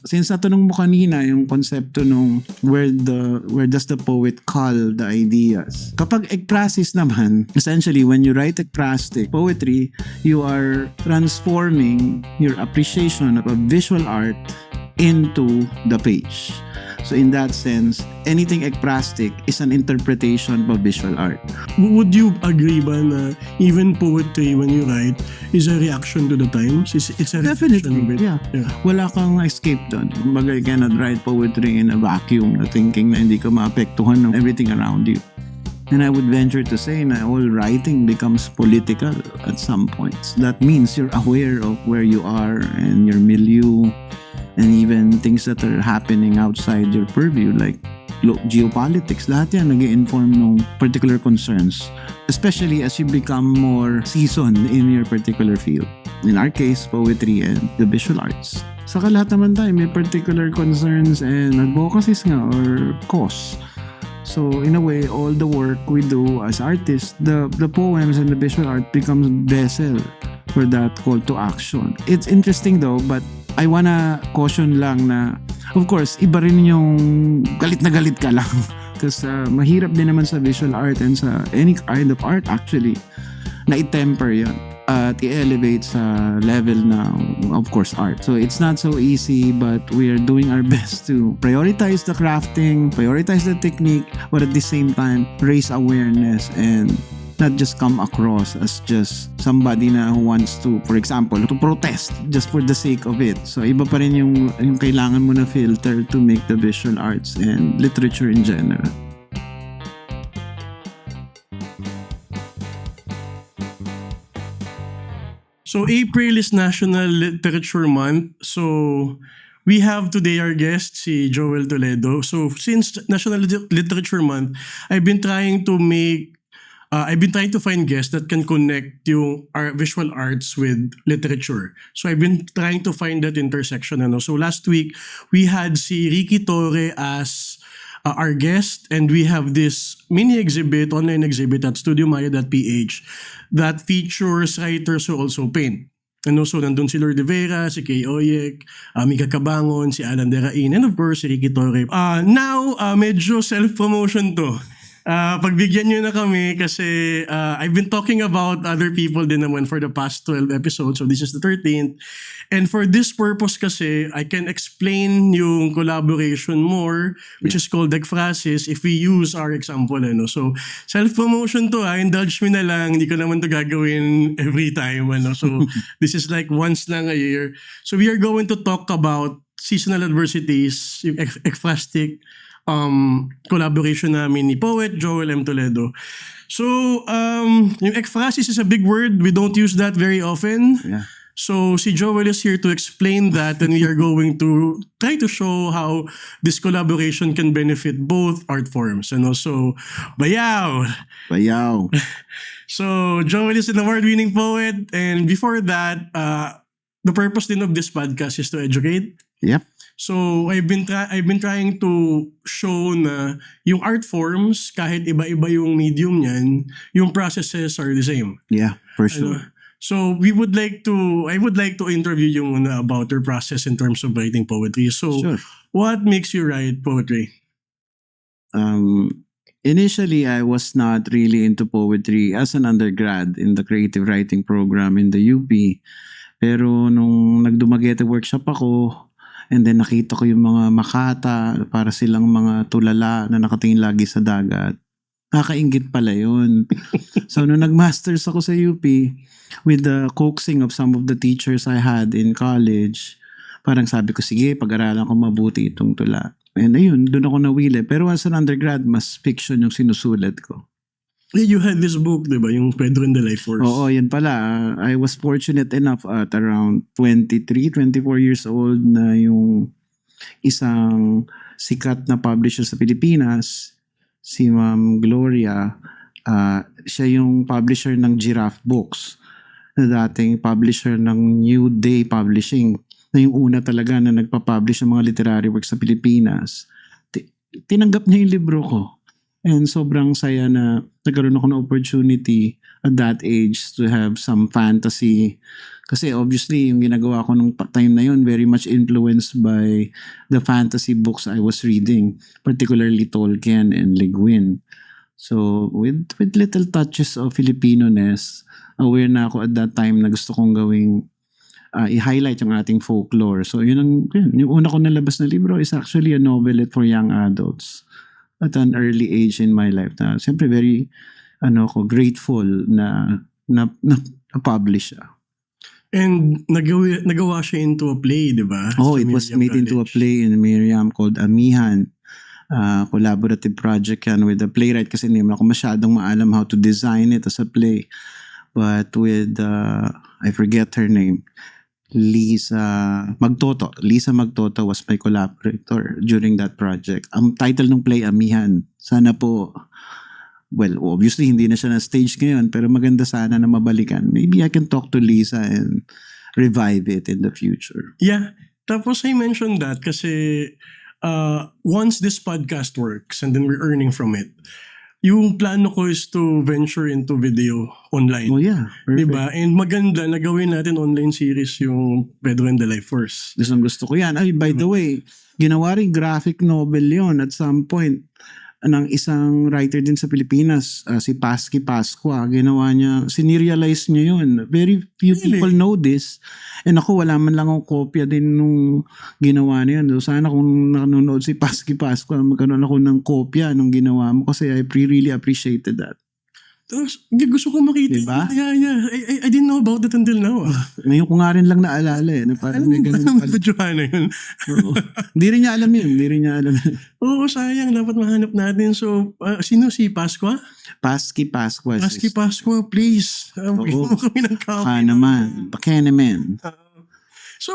Since natanong mo kanina yung konsepto nung where does the poet cull the ideas. Kapag ekphrasis naman, essentially when you write ekphrastic poetry, you are transforming your appreciation of a visual art into the page. So in that sense, anything ekphrastic is an interpretation of visual art. Would you agree ba na even poetry when you write is a reaction to the times? It's a reflection of it? Yeah. Wala kang escape doon. Kumbaga, you cannot write poetry in a vacuum na thinking na hindi ka maapektuhan ng everything around you. And I would venture to say na all writing becomes political at some points. That means you're aware of where you are and your milieu and even things that are happening outside your purview like geopolitics. Lahat yan nag-i-inform ng particular concerns, especially as you become more seasoned in your particular field. In our case, poetry and the visual arts. Saka lahat naman tayo may particular concerns and advocacies nga or cause. So in a way, all the work we do as artists, the poems and the visual art becomes vessel for that call to action. It's interesting though, but I wanna caution lang na, of course, iba rin yung galit na galit ka lang. Kasi mahirap din naman sa visual art and sa any kind of art actually na i-temper yun at i-elevate sa level ng, of course, art. So it's not so easy, but we are doing our best to prioritize the crafting, prioritize the technique, but at the same time, raise awareness and not just come across as just somebody na who wants to, for example, to protest just for the sake of it. So iba pa rin yung kailangan mo na filter to make the visual arts and literature in general. So April is National Literature Month. So we have today our guest, si Joel Toledo. So since National Literature Month, I've been trying to find guests that can connect yung our visual arts with literature. So I've been trying to find that intersection. So last week, we had si Ricky Torre as our guest, and we have this online exhibit at studiomaya.ph that features writers who also paint. So nandun si Lourdes Vera, si Kay Oyek, Mika Cabangon, si Alan Derain, and of course, si Ricky Torre. Now, medyo self-promotion to. Pagbigyan nyo na kami kasi I've been talking about other people din naman for the past 12 episodes. So this is the 13th. And for this purpose kasi, I can explain yung collaboration more, which is called ekphrasis, if we use our example. So self-promotion to, indulge me na lang. Hindi ko naman to gagawin every time. So this is like once lang a year. So we are going to talk about seasonal adversities, yung ekphrastic collaboration namin ni poet Joel M. Toledo. So, yung ekphrasis is a big word. We don't use that very often. Yeah. So, si Joel is here to explain that, and we are going to try to show how this collaboration can benefit both art forms. And also, bayaw! Bayaw! So, Joel is an award-winning poet, and before that, the purpose din of this podcast is to educate. Yep. So I've been trying to show na yung art forms, kahit iba-iba yung medium niyan, yung processes are the same. Yeah, for sure. So I would like to interview you about your process in terms of writing poetry. So Sure. What makes you write poetry? Initially, I was not really into poetry as an undergrad in the creative writing program in the UP. Pero nung nagdumagete workshop ako, and then nakita ko yung mga makata, para silang mga tulala na nakatingin lagi sa dagat. Nakakaingit pala yun. So nung nag-masters ako sa UP, with the coaxing of some of the teachers I had in college, parang sabi ko, sige, pag-aralan ko mabuti itong tula. And ayun, doon ako nawili. Pero as an undergrad, mas fiction yung sinusulat ko. You had this book, di ba? Yung Pedro and the Life Force. Oo, yan pala. I was fortunate enough at around 23, 24 years old na yung isang sikat na publisher sa Pilipinas, si Ma'am Gloria, siya yung publisher ng Giraffe Books, na dating publisher ng New Day Publishing, na yung una talaga na nagpa-publish ng mga literary works sa Pilipinas. Tinanggap niya yung libro ko. And sobrang saya na nagkaroon ako ng opportunity at that age to have some fantasy Kasi obviously, yung ginagawa ko nung time na yun, very much influenced by the fantasy books I was reading, particularly Tolkien and Le Guin. So, with little touches of Filipino-ness, aware na ako at that time na gusto kong gawing i-highlight yung ating folklore. So, yun, yung una ko nalabas na libro is actually a novelette for young adults at an early age in my life. Na, siyempre, very grateful na publish siya. And nagawa siya into a play, di ba? Oh, Sa it was Miriam made into a College. play in Miriam called Amihan. Collaborative project yan with the playwright kasi hindi mo ako masyadong maalam how to design it as a play. But with, I forget her name, Lisa Magtoto. Lisa Magtoto was my collaborator during that project. Ang title ng play, Amihan. Sana po, well, obviously hindi na siya na stage ngayon, pero maganda sana na mabalikan. Maybe I can talk to Lisa and revive it in the future. Yeah. Tapos I mentioned that kasi once this podcast works and then we're earning from it, yung plano ko is to venture into video online. Oh yeah, perfect. Diba? And maganda na gawin natin online series yung Pedro and the Life Force. Gusto ko yan. Ay, by the way, ginawa rin graphic novel yon at some point ng isang writer din sa Pilipinas, si Pasky Pasqua. Ginawa niya, sinerialize niya yun. Very few Really? people know this. And ako, wala man lang akong kopya din nung ginawa niya yun. So, sana kung nanonood si Pasky Pasqua, magkaroon ako ng kopya nung ginawa mo kasi I really appreciated that. Tapos, gusto ko makita. Diba? Yeah. I didn't know about it until now. Ngayon ko nga rin lang naalala eh. Na parang may ganun pala. Johanna yun. Oo. Hindi rin niya alam yun. Oo, sayang. Dapat mahanap natin. So, sino si Pasqua? Pasky Pasqua. Pasky Pasqua, please. Bigyan mo kami ng copy. Baka naman. So,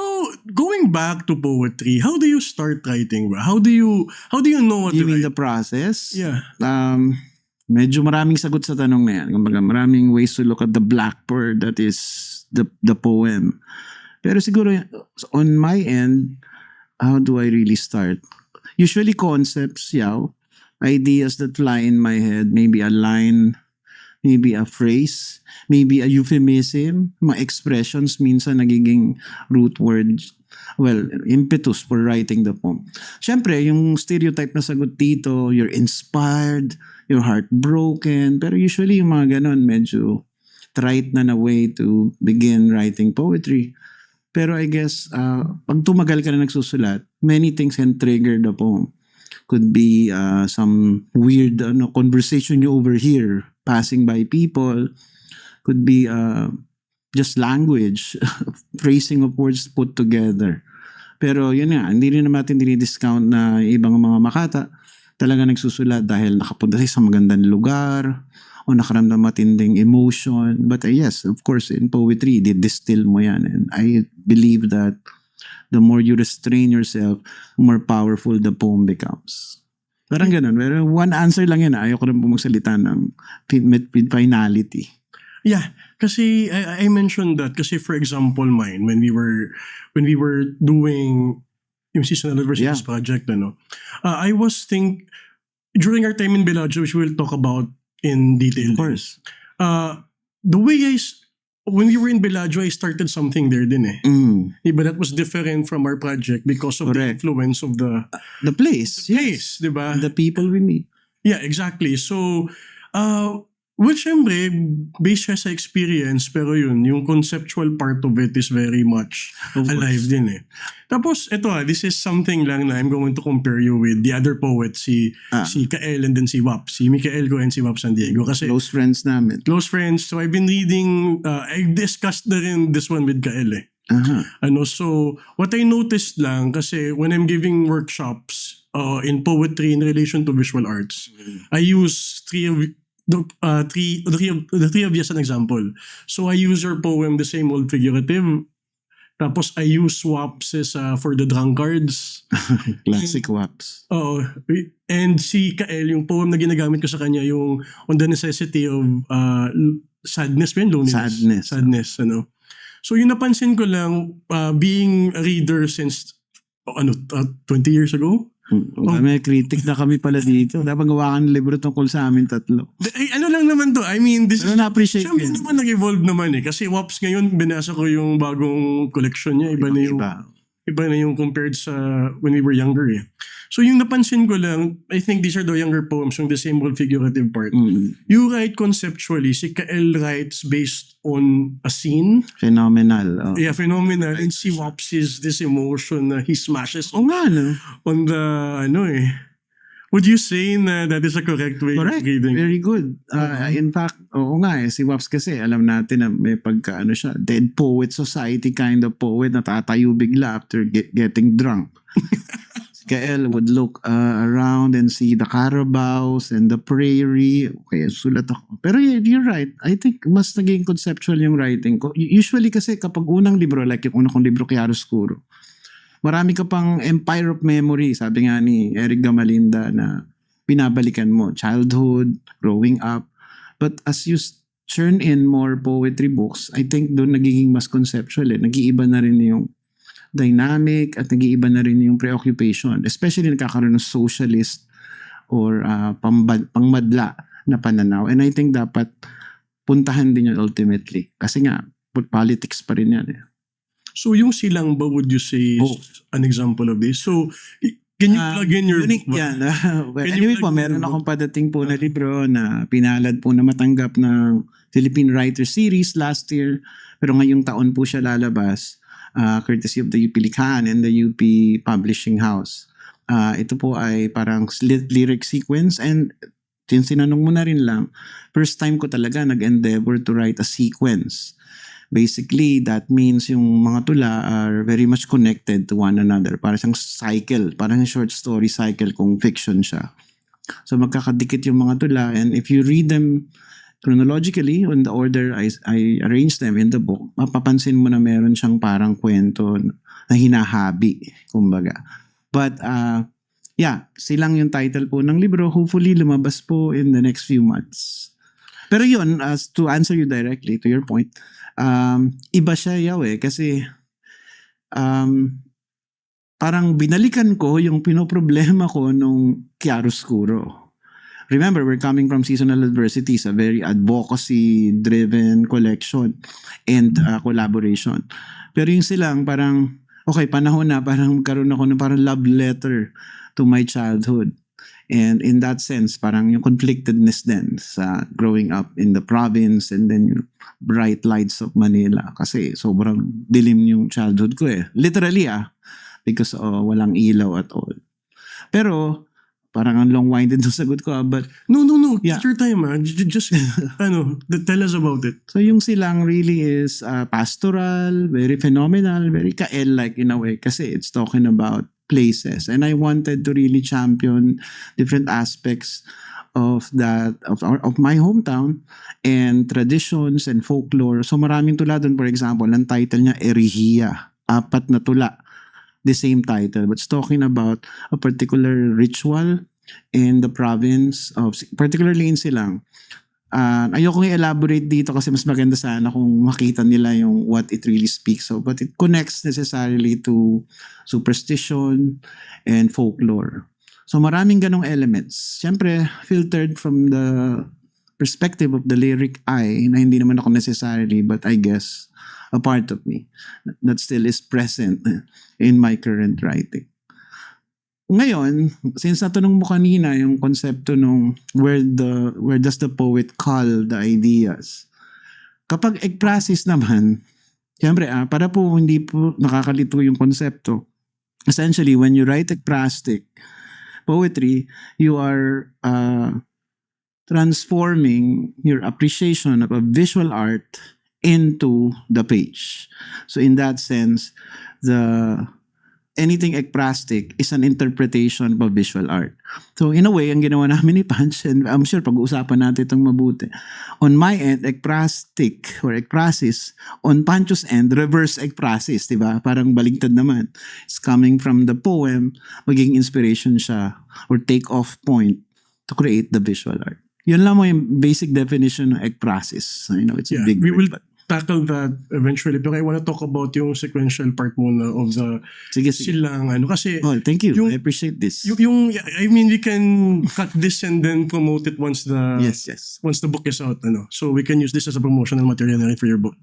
going back to poetry, how do you start writing, bro? How do you know what to You mean write? the process? Yeah. Medyo maraming sagot sa tanong na yan. Kumbaga, maraming ways to look at the blackboard that is the poem. Pero siguro, on my end, how do I really start? Usually concepts, ideas that fly in my head, maybe a line, maybe a phrase, maybe a euphemism, mga expressions minsan nagiging root words. Well, impetus for writing the poem. Siyempre, yung stereotype na sagot dito, you're inspired, you're heartbroken, pero usually yung mga ganon, medyo trite na way to begin writing poetry. Pero I guess, pag tumagal ka na nagsusulat, many things can trigger the poem. Could be some weird conversation you overhear passing by people. Could be just language, phrasing of words put together. Pero yun nga, hindi rin natin dinidiscount na ibang mga makata talaga nagsusulat dahil nakapunta sa isang magandang lugar o nakaramdam matinding emotion. But yes, of course, in poetry, distill mo yan. And I believe that the more you restrain yourself, the more powerful the poem becomes. Parang ganun. Pero one answer lang yan. Ayoko rin magsalita ng with finality. Yeah, kasi I mentioned that kasi for example mine when we were doing yung seasonal adversities project I was during our time in Bellagio, which we'll talk about in detail. Of course. The way when we were in Bellagio, I started something there din eh. But that was different from our project because of the influence of the place. Yes. Diba? The people we meet. Yeah, exactly. So, well, syempre, based siya sa experience, pero yung conceptual part of it is very much alive din eh. Tapos, this is something lang na I'm going to compare you with the other poets, si Kael and then si Wap, si Mikael Go and si Wap San Diego. Kasi, close friends namin. Close friends. So, I've been reading, I discussed na rin this one with Kael eh. So, what I noticed lang, kasi when I'm giving workshops in poetry in relation to visual arts, I use the three of you as an example. So I use your poem, The Same Old Figurative. Tapos I use Waps for the drunkards. Classic Waps. Oo. And si Kael, yung poem na ginagamit ko sa kanya, yung On the Necessity of Sadness, loneliness. Sadness, So yung napansin ko lang, being a reader since 20 years ago, May critic na kami pala dito. Dapat gawa ka ng libro tungkol sa amin tatlo. Ano lang naman to, I mean, this Pero is, na-appreciate ko siyempre yun. naman nag-evolve naman eh. Kasi WAPS ngayon, binasa ko yung bagong collection niya. Iba na yung compared sa when we were younger eh. So yung napansin ko lang, I think these are the younger poems, yung the symbol figurative part. You write conceptually, si Kael writes based on a scene. Phenomenal. Yeah, phenomenal. And si WAPS is this emotion na he smashes Oo nga, no? on the, would you say na that is a correct way Correct. of reading? Very good. In fact, oo nga si Waps kasi alam natin na may pagka siya, dead poet society kind of poet na tatayo bigla after getting drunk. Kael would look around and see the carabaos and the prairie. Okay, sulat ako. Pero you're right. I think mas naging conceptual yung writing ko. Usually kasi kapag unang libro, like yung unang kong libro, Chiaroscuro, marami ka pang empire of memory, sabi nga ni Eric Gamalinda, na pinabalikan mo. Childhood, growing up. But as you churn in more poetry books, I think doon nagiging mas conceptual eh. Nag-iiba na rin yung dynamic at nag-iiba na rin yung preoccupation. Especially nakakaroon ng socialist or pangmadla na pananaw. And I think dapat puntahan din yun ultimately. Kasi nga, politics pa rin yan eh. So yung Silang Ba, would you say is an example of this? So can you plug in your... Unique yan. Anyway po, meron akong padating po na libro na pinalad po na matanggap ng Philippine Writer Series last year. Pero ngayong taon po siya lalabas. Courtesy of the UP Likhan and the UP Publishing House. Ito po ay parang lyric sequence, and since sinanong mo na rin lang, first time ko talaga nag-endeavor to write a sequence. Basically, that means yung mga tula are very much connected to one another. Parang siyang cycle, parang short story cycle kung fiction siya. So magkakadikit yung mga tula, and if you read them chronologically, on the order I arranged them in the book, mapapansin mo na meron siyang parang kwento na hinahabi, kumbaga. But, Silang yung title po ng libro. Hopefully, lumabas po in the next few months. Pero yun, to answer you directly, to your point, iba siya kasi parang binalikan ko yung pinoproblema ko nung Chiaroscuro. Remember, we're coming from Seasonal Adversities, a very advocacy-driven collection and collaboration. Pero yung Silang parang, okay, panahon na, parang magkaroon ako ng parang love letter to my childhood. And in that sense, parang yung conflictedness din sa growing up in the province and then yung bright lights of Manila. Kasi sobrang dilim yung childhood ko eh. Literally because walang ilaw at all. Pero, parang ang long-winded yung sagot ko but No. Yeah. Take your time Just, tell us about it. So yung Silang really is pastoral, very phenomenal, very Kael-like in a way kasi it's talking about places. And I wanted to really champion different aspects of that, of my hometown and traditions and folklore. So maraming tula doon. For example, ang title niya, Erihia. 4 na tula. The same title, but it's talking about a particular ritual in the province of, particularly in Silang. Ayokong i-elaborate dito kasi mas maganda sana kung makita nila yung what it really speaks of, but it connects necessarily to superstition and folklore. So maraming ganong elements. Siyempre, filtered from the perspective of the lyric eye na hindi naman ako necessarily, but I guess a part of me that still is present in my current writing. Ngayon, since natanong mo kanina yung konsepto nung where does the poet call the ideas? Kapag ekprasis naman, siyempre para po hindi po nakakalito yung konsepto. Essentially, when you write ekprastic poetry, you are transforming your appreciation of a visual art into the page. So in that sense, anything ekprastic is an interpretation of a visual art. So in a way, ang ginawa namin ni Punch, and I'm sure pag-uusapan natin itong mabuti. On my end, ekprastic or ekprasis. On Pancho's end, reverse ekprasis, di ba? Parang baligtad naman. It's coming from the poem, maging inspiration siya or take-off point to create the visual art. Yun lang mo yung basic definition ng ekprasis. I know it's a big word, but tackle that eventually. Pero I wanna talk about yung sequential part muna of the Sige, sige. silang kasi Oh, thank you. yung- I appreciate this. I mean, we can cut this and then promote it once Yes, yes. once the book is out, so we can use this as a promotional material na rin for your book.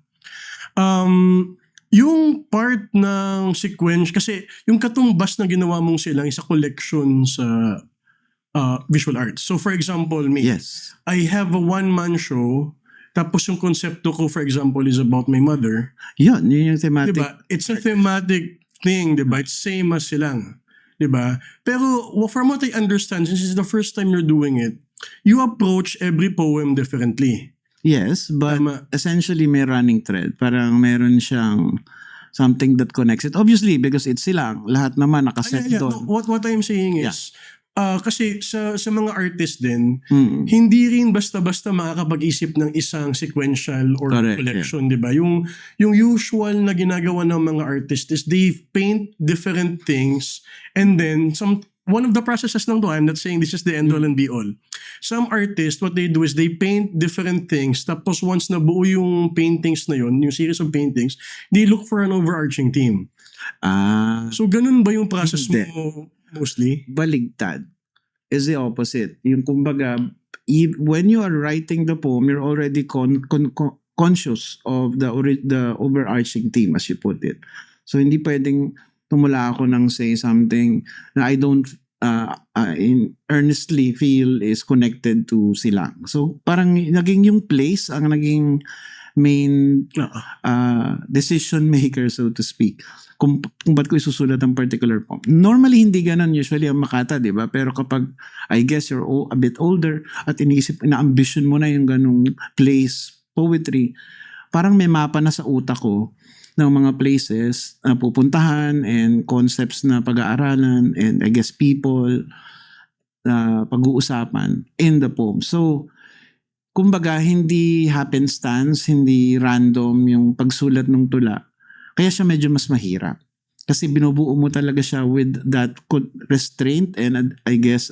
Yung part ng sequence, kasi yung katumbas na ginawa mong silang is a collection sa visual arts. So for example, me, Yes. I have a one-man show, tapos yung konsepto ko, for example, is about my mother. Yun yung thematic. Diba? It's a thematic thing, diba? It's same as silang. Diba? Pero from what I understand, since it's the first time you're doing it, you approach every poem differently. Yes, but Tama. essentially may running thread. Parang meron siyang something that connects it. Obviously, because it's silang, lahat naman nakaset Yeah. doon. No, what I'm saying is, kasi sa mga artists din, Mm. hindi rin basta-basta makakapag-isip ng isang sequential or Correct, collection, di ba? Yung usual na ginagawa ng mga artists is they paint different things and then one of the processes lang to, I'm not saying this is the end all and be all. Some artists, what they do is they paint different things, tapos once nabuo yung paintings na yun, yung series of paintings, they look for an overarching theme. So ganun ba yung process Hindi. mo mostly? Baligtad is the opposite. Yung kumbaga, when you are writing the poem, you're already conscious of the overarching theme, as you put it. So hindi pwedeng tumula ako ng say something na I don't earnestly feel is connected to silang. So parang naging yung place ang naging main decision maker, so to speak, kung ba't ko isusulat ang particular poem. Normally hindi ganun usually ang Makata, di ba? Pero kapag I guess you're a bit older at ina-ambition mo na yung ganung place, poetry, parang may mapa na sa utak ko ng mga places na pupuntahan and concepts na pag-aaralan and I guess people na pag-uusapan in the poem. So, kumbaga, hindi happenstance, hindi random yung pagsulat ng tula. Kaya siya medyo mas mahirap. Kasi binubuo mo talaga siya with that restraint and I guess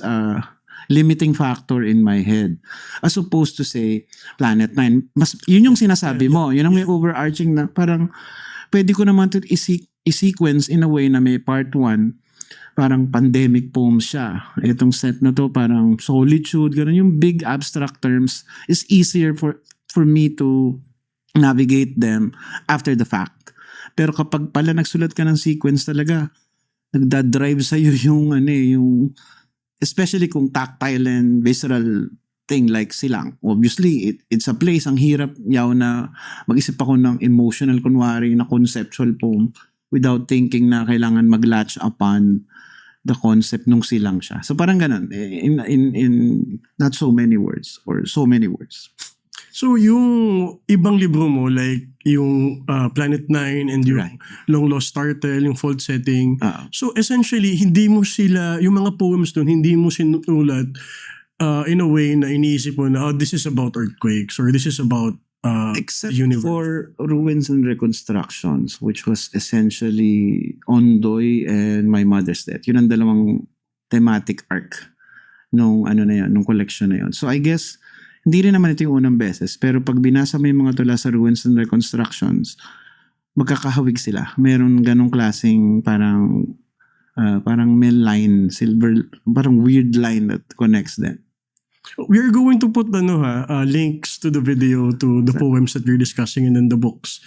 limiting factor in my head. As opposed to say, Planet 9. Yun yung sinasabi mo. Yun ang may overarching na parang pwede ko naman ito i-sequence in a way na may part 1, parang pandemic poems siya. Itong set na to parang solitude, gano'n. Yung big abstract terms is easier for me to navigate them after the fact. Pero kapag pala nagsulat ka ng sequence talaga, nagdadrive sa'yo yung especially kung tactile and visceral thing like silang. Obviously, it's a place. Ang hirap yaw na mag-isip ako ng emotional, kunwari, na conceptual poem without thinking na kailangan mag-latch upon the concept nung silang siya. So parang ganun. In not so many words or so many words. So yung ibang libro mo, like yung Planet 9 and yung Right. Long Lost Turtle, yung Fault Setting. Oo. So essentially, hindi mo sila, yung mga poems doon, hindi mo sinulat in a way na iniisip mo na, this is about earthquakes or this is about Except universe. for Ruins and Reconstructions, which was essentially Ondoy and My Mother's Death. Yun ang dalawang thematic arc nung nung collection na yun. So I guess, hindi rin naman ito yung unang beses, pero pag binasa mo yung mga tula sa Ruins and Reconstructions, magkakahawig sila. Meron ganong klaseng parang may line, parang weird line that connects them. We are going to put links to the video to the poems that we're discussing and then the books.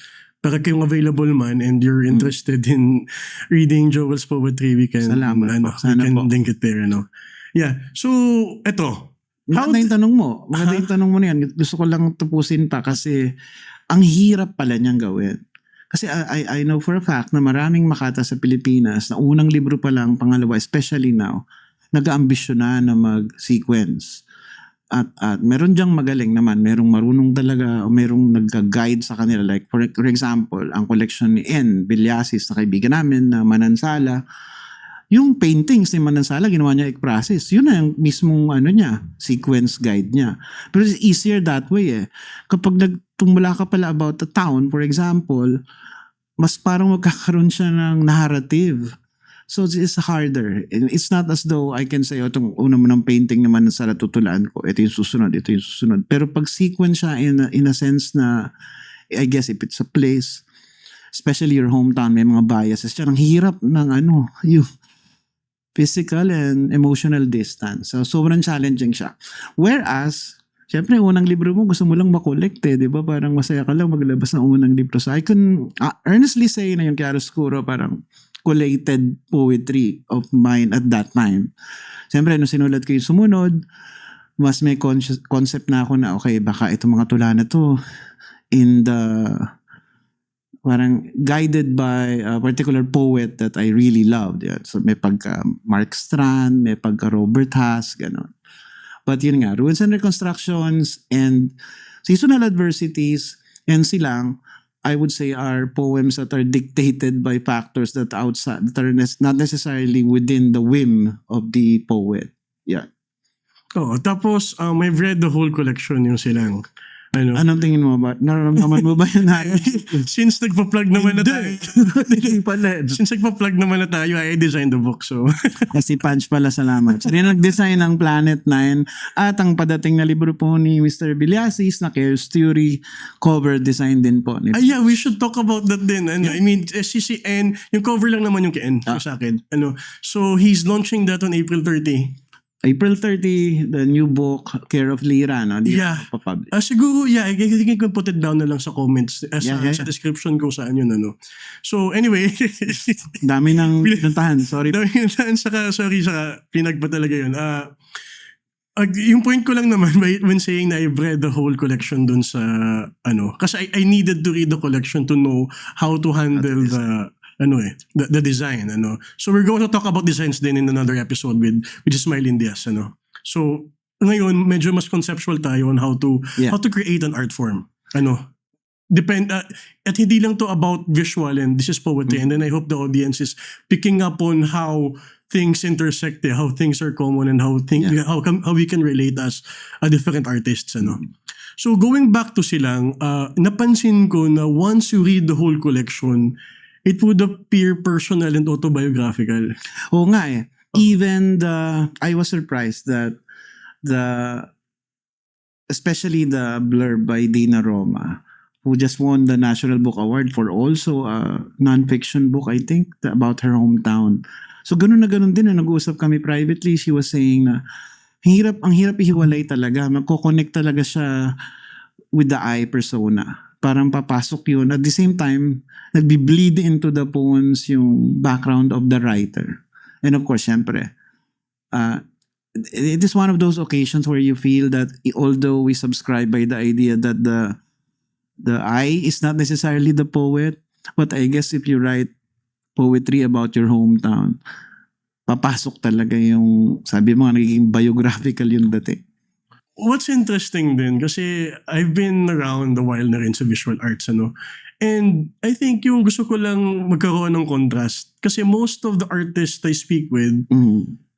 Para kayong available man and you're interested in reading Joel's poetry, we can, Salamat po. we Sana can po. link it there. Yeah. So, eto. Maganda yung tanong mo. Maganda yung tanong mo na yan. Gusto ko lang tapusin pa kasi ang hirap pala niyang gawin. Kasi I know for a fact na maraming Makata sa Pilipinas na unang libro pa lang, pangalawa, especially now, nag-aambisyon na mag-sequence. At meron diyang magaling naman, merong marunong talaga, o merong nagka-guide sa kanila. Like for example, ang collection ni N. Villasis na kaibigan namin na Manansala, yung paintings ni Manansala, ginawa niya ek-process. Yun na yung mismong sequence guide niya. Pero it's easier that way eh. Kapag nagtumula ka pala about the town, for example, mas parang magkakaroon siya ng narrative. So it's harder. And it's not as though I can say, itong una mo ng painting naman sa tutulaan ko, ito yung susunod, ito yung susunod. Pero pag sequence siya in a sense na I guess if it's a place, especially your hometown, may mga biases dyan. Ang hirap ng yung physical and emotional distance. So, sobrang challenging siya. Whereas, syempre, unang libro mo, gusto mo lang makolekt di ba? Parang masaya ka lang maglabas ng unang libro. So, I can earnestly say na yung Chiaroscuro parang collated poetry of mine at that time. Syempre, nung sinulat ko yung sumunod, mas may concept na ako na, okay, baka itong mga tula na to in the parang guided by a particular poet that I really loved. Yeah. So may pagka Mark Strand, may pagka Robert Haas, gano'n. But yun nga, Ruins and Reconstructions and Seasonal Adversities and Silang, I would say are poems that are dictated by factors that are not necessarily within the whim of the poet. Yeah. Oo, tapos I've read the whole collection yung Silang. Anong tingin mo ba? Nararamdaman mo ba yun? Since nagpa-plug naman na tayo. Hindi pala. Since nagpa-plug naman na tayo, I designed the book. So, Kasi Punch pala, salamat. So, nag-design ng Planet 9 at ang padating na libro po ni Mr. Biliasis na Chaos Theory, cover design din po. yeah, we should talk about that din. I mean, SCCN, yung cover lang naman yung KN sa akin. So, he's launching that on April 30. April 30, the new book, Care of Lira, no? Yeah. Siguro, I think I can put it down na lang sa comments, sa description kung saan yun, So, anyway. Dami ng pinuntahan, sorry. Dami ng pinuntahan, saka pinag pa talaga yun. Yung point ko lang naman when saying na I've read the whole collection dun sa, kasi I needed to read the collection to know how to handle the design, So we're going to talk about designs din in another episode with Smiley Diaz, So ngayon medyo mas conceptual tayo on how to create an art form. At hindi lang to about visual and this is poetry, and then I hope the audience is picking up on how things intersect, how things are common, and how we can relate as a different artists, So going back to Silang, napansin ko na once you read the whole collection, it would appear personal and autobiographical. Oo nga eh. Even I was surprised that especially the blurb by Dina Roma, who just won the National Book Award for also a non-fiction book, I think, about her hometown. So ganun na ganun din, nag-uusap kami privately, she was saying na ang hirap ihiwalay talaga. Magko-connect talaga siya with the I persona. Parang papasok yun. At the same time, nagbi-bleed into the poems yung background of the writer. And of course, syempre, it is one of those occasions where you feel that although we subscribe by the idea that the I is not necessarily the poet, but I guess if you write poetry about your hometown, papasok talaga yung, sabi mo, nagiging biographical yung dating. What's interesting din, kasi I've been around a while na rin sa visual arts, and I think yung gusto ko lang magkaroon ng contrast, kasi most of the artists I speak with,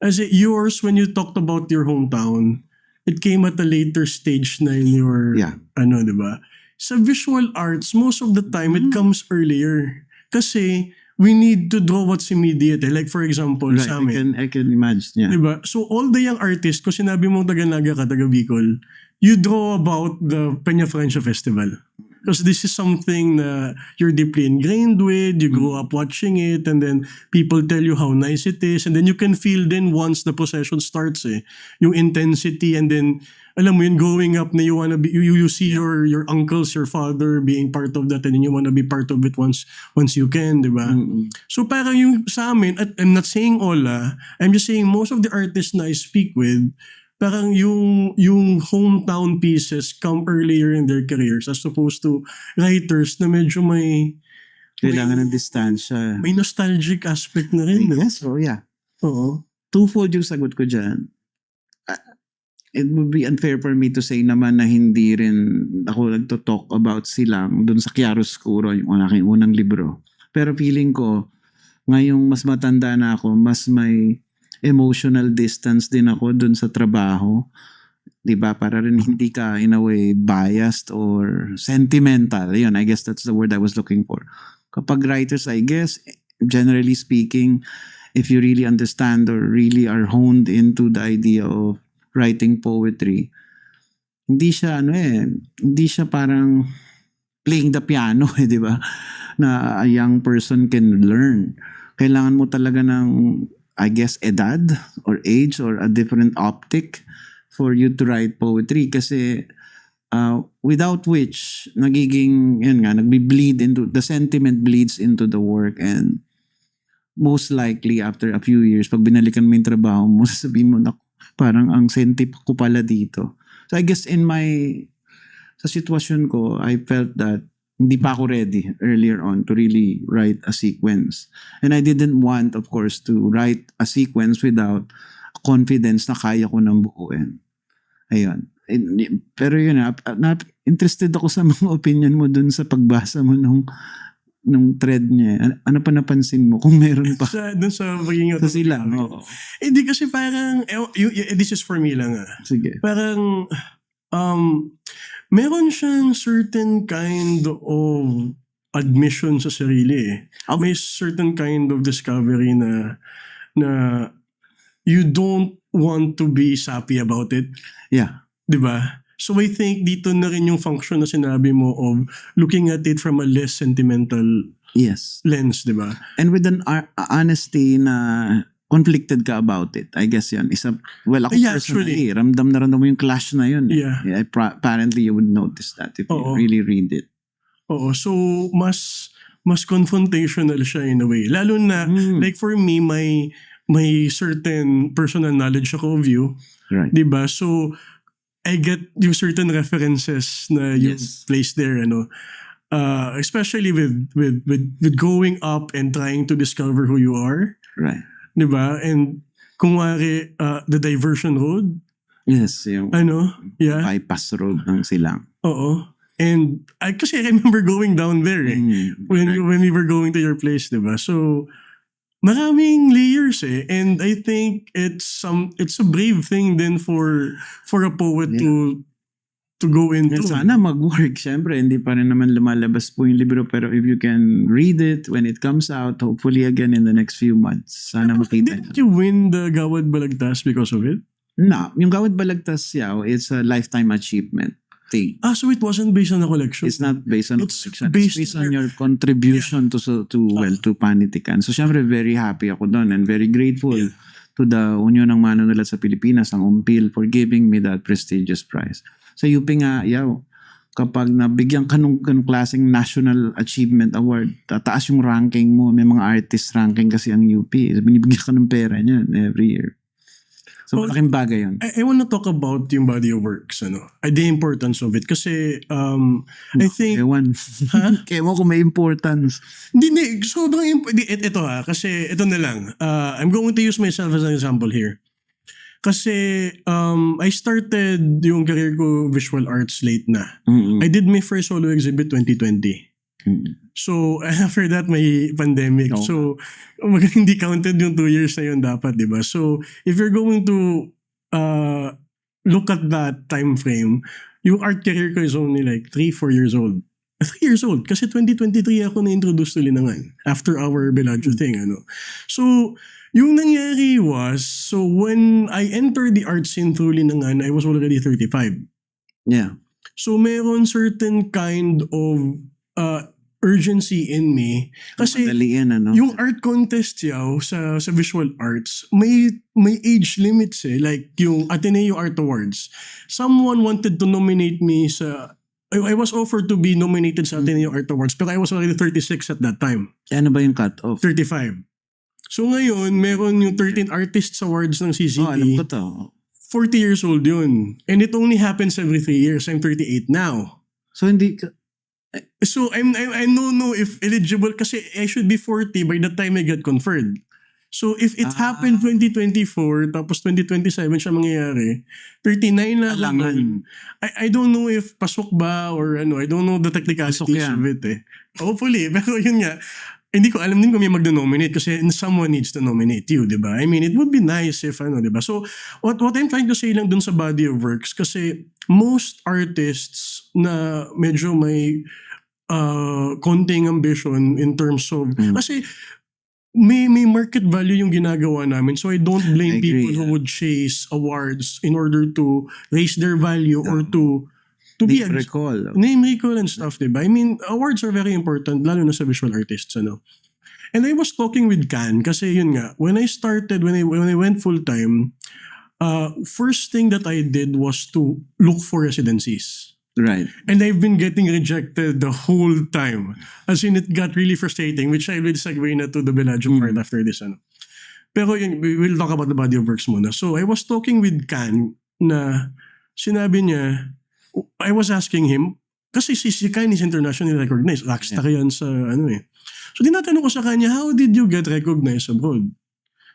as yours, when you talked about your hometown, it came at a later stage na in your, diba? Sa visual arts, most of the time, it comes earlier. Kasi we need to draw what's immediate. Like for example, right, sa amin. I can imagine. Yeah. Diba? So all the young artists, kung sinabi mong taga-Naga ka, taga-Bicol, you draw about the Peña Francia Festival. Because this is something na you're deeply ingrained with, you grow up watching it, and then people tell you how nice it is, and then you can feel then once the procession starts, yung intensity, and then alam mo yun, growing up na you wanna be, you see your uncles, your father being part of that, and then you wanna be part of it once you can, di ba? So parang yung sa amin, at I'm not saying all, I'm just saying most of the artists na I speak with, parang yung hometown pieces come earlier in their careers as opposed to writers na medyo may kailangan ng distansya. May nostalgic aspect na rin. Yes, yeah. Oo. Twofold yung sagot ko dyan. It would be unfair for me to say naman na hindi rin ako nagto-talk about Silang dun sa Chiaroscuro, yung aking unang libro. Pero feeling ko, ngayong mas matanda na ako, mas may emotional distance din ako dun sa trabaho. Diba? Para rin hindi ka in a way biased or sentimental. Yun, I guess that's the word I was looking for. Kapag writers, I guess, generally speaking, if you really understand or really are honed into the idea of writing poetry, hindi siya parang playing the piano, di ba? Na a young person can learn. Kailangan mo talaga ng, I guess, edad or age or a different optic for you to write poetry. Kasi without which, nagbi-bleed into, the sentiment bleeds into the work, and most likely after a few years, pag binalikan mo yung trabaho mo, sabihin mo, parang ang senti ko pala dito. So I guess sa sitwasyon ko, I felt that hindi pa ako ready earlier on to really write a sequence. And I didn't want, of course, to write a sequence without confidence na kaya ko nang buuin. Ayun. Pero yun, interested ako sa mga opinion mo dun sa pagbasa mo nung thread niya. Ano pa napansin mo kung meron pa? Dun sa maging Sa sila. Oo. Hindi kasi parang, this is for me lang Sige. Parang, meron siyang certain kind of admission sa sarili eh. Okay. May certain kind of discovery na you don't want to be sappy about it. Yeah. Diba? So I think dito na rin yung function na sinabi mo of looking at it from a less sentimental Yes. lens, diba? And with an honesty na conflicted ka about it. I guess yan. Well, ako Yeah, personally, ramdam na mo yung clash na yun. Yeah. Apparently, you would notice that if you Oo. really read it. Oo. So mas confrontational siya in a way. Lalo na, like for me, may certain personal knowledge ako of you. Right. Diba? So, I get yung certain references na you Yes. placed there, especially with growing up and trying to discover who you are, Right. diba? And kung wari, the diversion road, Yes. Yung yeah, bypass road ng silang. oo. And kasi I remember going down there when we were going to your place, diba? So, maraming layers and I think it's a brave thing then for a poet to go into. Sana mag-work. Siyempre, hindi pa rin naman lumalabas po yung libro, pero if you can read it when it comes out, hopefully again in the next few months, sana makita Didn't you win the Gawad Balagtas because of it? No, yung Gawad Balagtas Yaw, it's a lifetime achievement thing. So it wasn't based on a collection? It's not based on It's collection. based It's based on your contribution to Panitikan. So syempre very happy ako doon and very grateful to the Union ng Manunulat sa Pilipinas, ang UMPIL, for giving me that prestigious prize. Sa UP nga, yaw, kapag nabigyan ka nung klaseng National Achievement Award, tataas yung ranking mo. May mga artist ranking kasi ang UP. Binibigyan ka ng pera niyan every year. So malaking bagay yun. I want to talk about yung body of works, the importance of it. Kasi, I think, Ewan. Kaya mo kung may importance. Hindi, sobrang ito kasi ito na lang. I'm going to use myself as an example here. Kasi I started yung career ko visual arts late na. I did my first solo exhibit 2020. So after that may pandemic. Oh. So hindi counted yung 2 years na yun dapat, di ba? So if you're going to look at that time frame, yung art career ko is only like 3-4 years old. 3 years old. Kasi 2023 ako na-introduce to Linangan after our Bellagio thing. So, yung nangyari was, so when I entered the art scene through Linangan, I was already 35. Yeah. So, meron certain kind of urgency in me. Kasi, Madali yan, yung art contest yaw sa visual arts, may age limits Like yung Ateneo Art Awards. Someone wanted to nominate me I was offered to be nominated sa Ateneo Art Awards, pero I was already 36 at that time. Ano ba yung cut-off? 35. So ngayon, meron yung 13 Artists Awards ng CCT. Alam ko to. 40 years old yun. And it only happens every 3 years. I'm 38 now. So hindi ka... So I don't know if eligible kasi I should be 40 by the time I get conferred. So if it happened 2024 tapos 2027 siya mangyayari, 39 na lang. I don't know if pasok ba or I don't know the technicalities of it Hopefully, pero yun nga, hindi ko alam din kung may magno-nominate kasi someone needs to nominate you, di ba? I mean, it would be nice if di ba? So what I'm trying to say lang dun sa body of works kasi most artists na medyo may konting ambition in terms of kasi may market value yung ginagawa namin, so I don't blame people who would chase awards in order to raise their value or to to be Name recall. name recall and stuff, diba? I mean, awards are very important, lalo na sa visual artists, ano. And I was talking with Can, kasi yun nga, when I went full-time, first thing that I did was to look for residencies. Right. And I've been getting rejected the whole time. As in, it got really frustrating, which I will segue na to the Bellagio part after this, ano. Pero yun, we'll talk about the body of works muna. So I was talking with Can na sinabi niya, I was asking him, kasi si Can is internationally recognized. Rockstar yan sa ano eh. So tinatanong ko sa kanya, how did you get recognized abroad?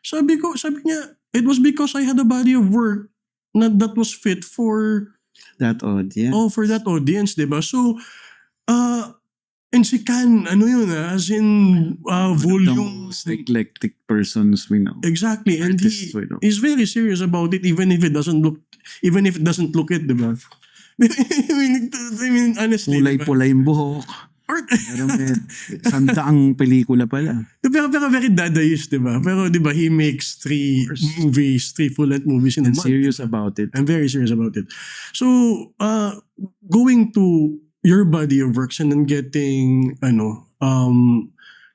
Sabi niya, it was because I had a body of work that was fit for That audience. for that audience, diba? So, and si Can, ano yun as in The volume. most eclectic persons we know. Exactly, and Artists we know. he's very serious about it, even if it doesn't look it, diba? I mean, honestly, diba? Pulay-pulay yung buhok. Pero may sandaang pelikula pala. Pero very dadaist, diba? Pero diba, he makes 3 full-length movies in a And month. serious about it. I'm very serious about it. So, going to your body of works and then getting,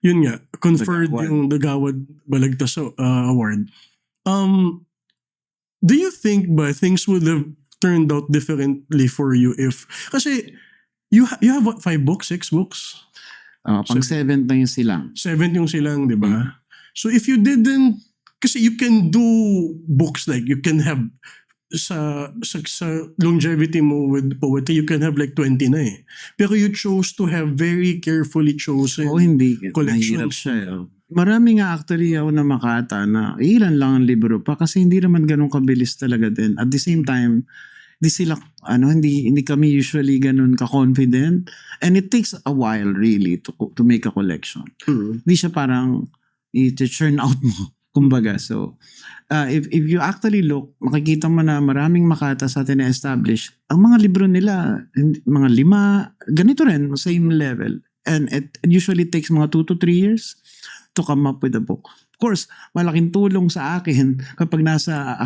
yun nga, conferred Gawad. yung Gawad Balagtas Award. Do you think ba things would have turned out differently for you if, kasi you have what, 5 books, 6 books? Pang 7 na yung silang. 7 yung silang, di ba? So if you didn't, kasi you can do books like, you can have, sa longevity mo with poetry, you can have like 20 na eh. Pero you chose to have very carefully chosen Hindi. collections. Mahirap siya. Marami nga actually ako na Makata na ilan lang ang libro pa kasi hindi naman ganun kabilis talaga din. At the same time, hindi kami usually ganun ka-confident. And it takes a while really to make a collection. Hindi siya parang i-churn out mo. Kumbaga, so if you actually look, makikita mo na maraming Makata sa atin na-establish. Ang mga libro nila, mga 5, ganito rin, same level. And it usually takes mga 2 to 3 years to come up with a book. Of course, malaking tulong sa akin kapag nasa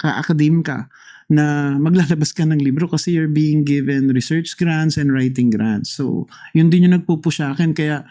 academe ka na maglalabas ka ng libro kasi you're being given research grants and writing grants. So, yun din yung nagpupush sa akin. Kaya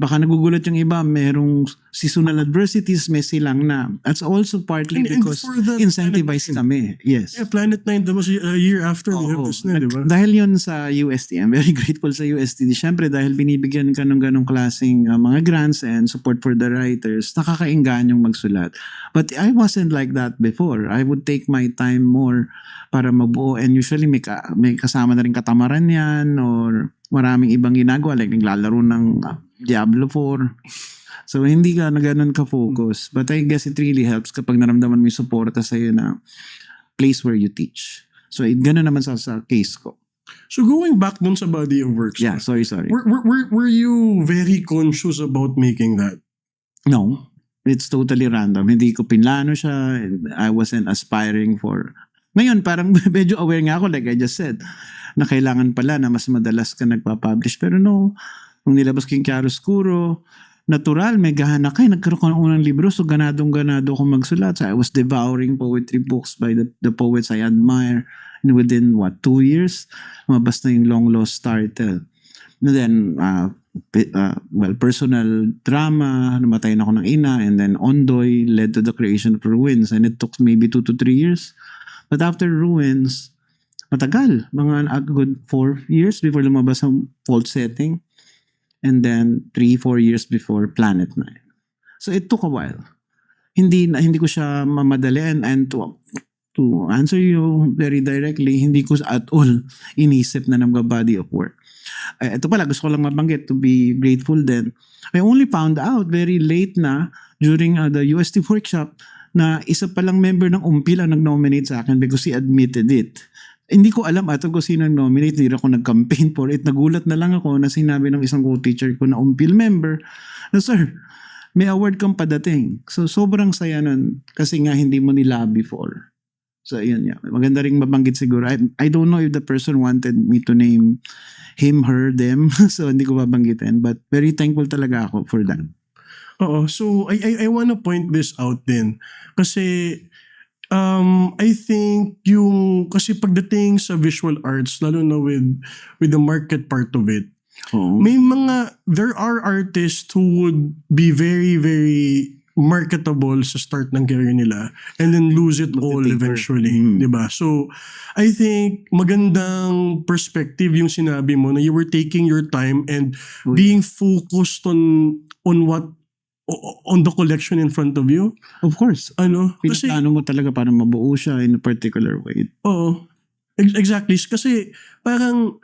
baka nagugulat yung iba, merong seasonal adversities, may silang na. That's also partly And because for the incentivized Planet kami. Yes. Yeah, Planet 9, that was a year after we have Oo. this na, di ba? Dahil yun sa UST, I'm very grateful sa UST. Siyempre, dahil binibigyan ka ng ganong klaseng mga grants and support for the writers, nakakainggan yung magsulat. But I wasn't like that before. I would take my time more para mabuo. And usually, may kasama na rin katamaran yan or maraming ibang ginagawa. Like, naglalaro ng Diablo 4. So, hindi ka na ganun ka-focus. But I guess it really helps kapag naramdaman mo yung suporta sa'yo na place where you teach. So, gano'n naman sa case ko. So going back dun sa body of works, Yeah, sorry. were you very conscious about making that? No, it's totally random. Hindi ko pinlano siya. I wasn't aspiring for... Ngayon, parang medyo aware nga ako, like I just said, na kailangan pala na mas madalas ka nagpa-publish. Pero no, nung nilabas ko yung Chiaroscuro, natural, may gahana kayo. Nagkaroon ko ng unang libro, so ganadong-ganado ako magsulat. So I was devouring poetry books by the poets I admire. And within, 2 years, mabas na yung Long Lost Turtle. And then, personal drama, namatay na ako ng ina, and then Ondoy led to the creation of Ruins. And it took maybe 2 to 3 years. But after Ruins, matagal. Mga a good 4 years before lumabas ang Fault Setting. And then 3-4 years before Planet 9. So it took a while. Hindi ko siya mamadali and to answer you very directly, hindi ko at all inisip na ng body of work. Ito pala, gusto ko lang mabanggit to be grateful then. I only found out very late na during the UST workshop na isa palang member ng UMPIL ang nag-nominate sa akin because he admitted it. Hindi ko alam ato kung sino nominate, hindi ako nag-campaign for it. Nagulat na lang ako na sinabi ng isang co-teacher ko na UMPIL member, na sir, may award kang padating. So sobrang saya nun kasi nga hindi mo nilobby for. So yun yeah. Maganda ring mabanggit siguro. I don't know if the person wanted me to name him, her, them. So hindi ko babanggitin. But very thankful talaga ako for that. Oo. So I wanna point this out din. Kasi I think kasi pagdating sa visual arts, lalo na with the market part of it, Oo. there are artists who would be very, very marketable sa start ng career nila and then lose it all Magte-taper. eventually, Mm. 'di ba? So, I think magandang perspective yung sinabi mo na you were taking your time and Uy. being focused on the collection in front of you. Of course. Kasi Pinaplano mo talaga para mabuo siya in a particular way. oo. Exactly. Kasi parang